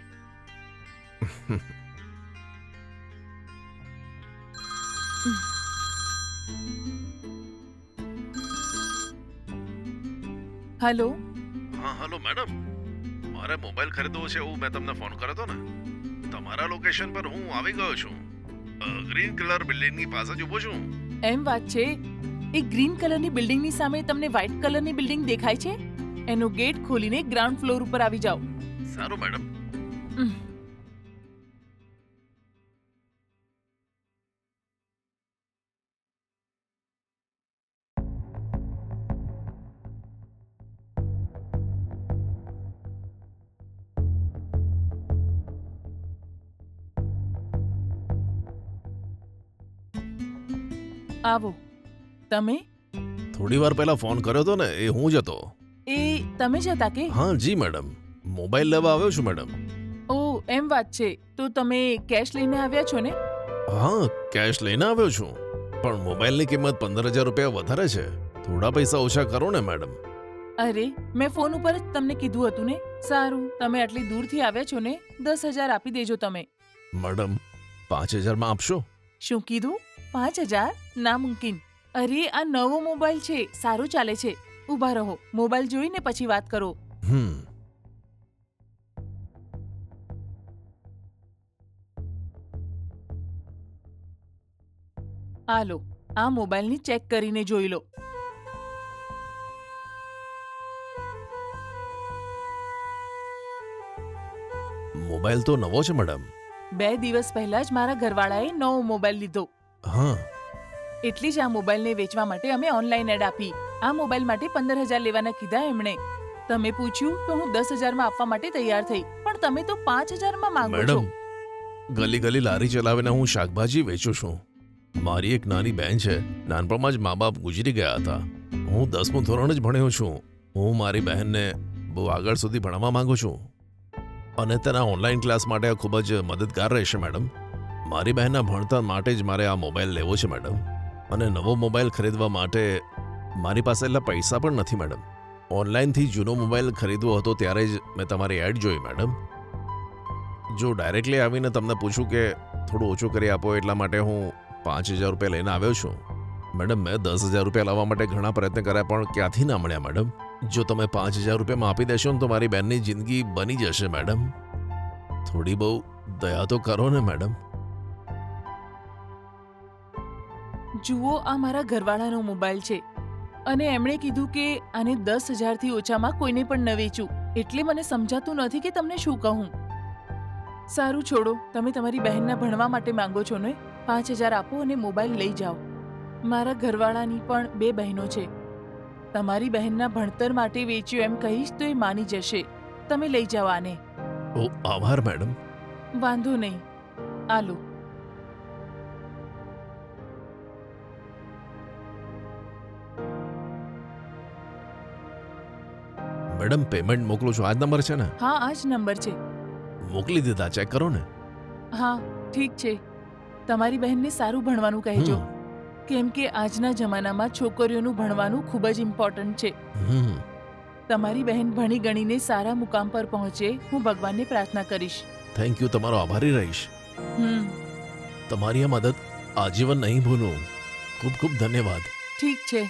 S4: હેલો.
S2: હા હેલો મેડમ, મારે મોબાઈલ ખરીદવો છે એવું મેં તમને ફોન કર્યો હતો ને. તમારા લોકેશન પર હું આવી ગયો છું ગ્રીન કલર બિલ્ડિંગની પાસે જ ઊભો છું.
S4: એમ વાત છે એ ગ્રીન કલરની બિલ્ડિંગની સામે તમને વ્હાઇટ કલરની બિલ્ડિંગ દેખાય છે? એનો ગેટ ખોલીને ગ્રાઉન્ડ ફ્લોર ઉપર આવી જાઓ.
S2: સારું મેડમ.
S4: આવો. તમે
S2: થોડી વાર પહેલા ફોન કર્યો હતો ને, એ હું જ હતો.
S4: એ તમે જ હતા કે?
S2: હા જી મેડમ, મોબાઈલ લેવા આવ્યો છું મેડમ.
S4: ઓ એમ વાત છે. તો તમે કેશ લઈને આવ્યા છો ને?
S2: હા કેશ લઈને આવ્યો છું, પણ મોબાઈલની કિંમત 15,000 રૂપિયા વધારે છે. થોડા પૈસા ઓછા કરો ને મેડમ.
S4: અરે મેં ફોન ઉપર જ તમને કીધું હતું ને. સારું, તમે આટલી દૂરથી આવ્યા છો ને, 10,000 આપી દેજો તમે.
S2: મેડમ 5,000 માં આપશો?
S4: શું કીધું? 5,000? નામુમકિન. અરે આ નવો મોબાઈલ છે, સારું ચાલે છે. ઊભા રહો, મોબાઈલ જોઈને પછી વાત કરો. આ લો, આ મોબાઈલની ચેક કરીને જોઈ લો.
S2: મોબાઈલ તો નવો છે મેડમ.
S4: 2 દિવસ પહેલા જ મારા ઘરવાળાએ નવો મોબાઈલ લીધો.
S2: હા
S4: એટલી જ આ મોબાઈલને વેચવા માટે અમે ઓનલાઈન એડ આપી. આ મોબાઈલ માટે 15,000 લેવાના કીધા એમણે. તમે પૂછ્યું તો હું 10,000 માં આપવા માટે તૈયાર થઈ, પણ તમે તો 5,000 માં માંગો છો.
S2: મેડમ, ગલી ગલી લારી ચલાવીને હું શાકભાજી વેચું છું. મારી એક નાની બહેન છે, નાનપણમાં જ મા બાપ ગુજરી ગયા હતા. હું 10મું ધોરણ જ ભણ્યો છું. હું મારી બહેનને બહુ આગળ સુધી ભણવા માંગુ છું, અને તેના ઓનલાઈન ક્લાસ માટે આ ખૂબ જ મદદગાર રહેશે મેડમ. મારી બહેનના ભણતર માટે જ મારે આ મોબાઈલ લેવો છે મેડમ, અને નવો મોબાઈલ ખરીદવા માટે મારી પાસે એટલા પૈસા પણ નથી મેડમ. ઓનલાઈનથી જૂનો મોબાઈલ ખરીદવો હતો ત્યારે જ મેં તમારી એડ જોઈ મેડમ. જો ડાયરેક્ટલી આવીને તમને પૂછું કે થોડું ઓછું કરી આપો, એટલા માટે હું 5,000 રૂપિયા લઈને આવ્યો છું. મેડમ મેં 10,000 રૂપિયા લાવવા માટે ઘણા પ્રયત્ન કર્યા, પણ ક્યાંથી ના મળ્યા મેડમ. જો તમે 5,000 રૂપિયામાં આપી દેશો ને તો મારી બહેનની જિંદગી બની જશે મેડમ. થોડી બહુ દયા તો કરો ને મેડમ.
S4: જુઓ, આ મારા ઘરવાળાનો મોબાઈલ છે અને એમણે કીધું કે આને 10,000 થી ઓછામાં કોઈને પણ ન વેચું. એટલે મને સમજાતું નથી કે તમને શું કહું. સારું છોડો, તમે તમારી બહેનના ભણવા માટે માંગો છો ને. 5,000 આપો અને મોબાઈલ લઈ જાઓ. મારા ઘરવાળાની પણ 2 બહેનો છે. તમારી બહેનના ભણતર માટે વેચ્યું એમ કહીશ તો એ માની જશે. તમે લઈ જાઓ આને.
S2: ઓ આભાર મેડમ.
S4: વાંધો નહીં. આ લો.
S2: મેડમ પેમેન્ટ મોકલું છું, આ જ નંબર છે ને?
S4: હા, આ જ નંબર છે.
S2: મોકલી દીધા, ચેક કરો ને.
S4: હા ઠીક છે. તમારી બહેનને સારું ભણવાનું કહેજો, કેમ કે આજના જમાનામાં છોકરીઓનું ભણવાનું ખૂબ જ ઇમ્પોર્ટન્ટ છે. તમારી બહેન ભણી ગણીને સારા મુકામ પર પહોંચે, હું ભગવાનને પ્રાર્થના કરીશ.
S2: થેન્ક યુ, તમારો આભારી રહીશ. તમારી આ મદદ આજીવન નહીં ભૂલું. ખૂબ ખૂબ ધન્યવાદ.
S4: ઠીક છે.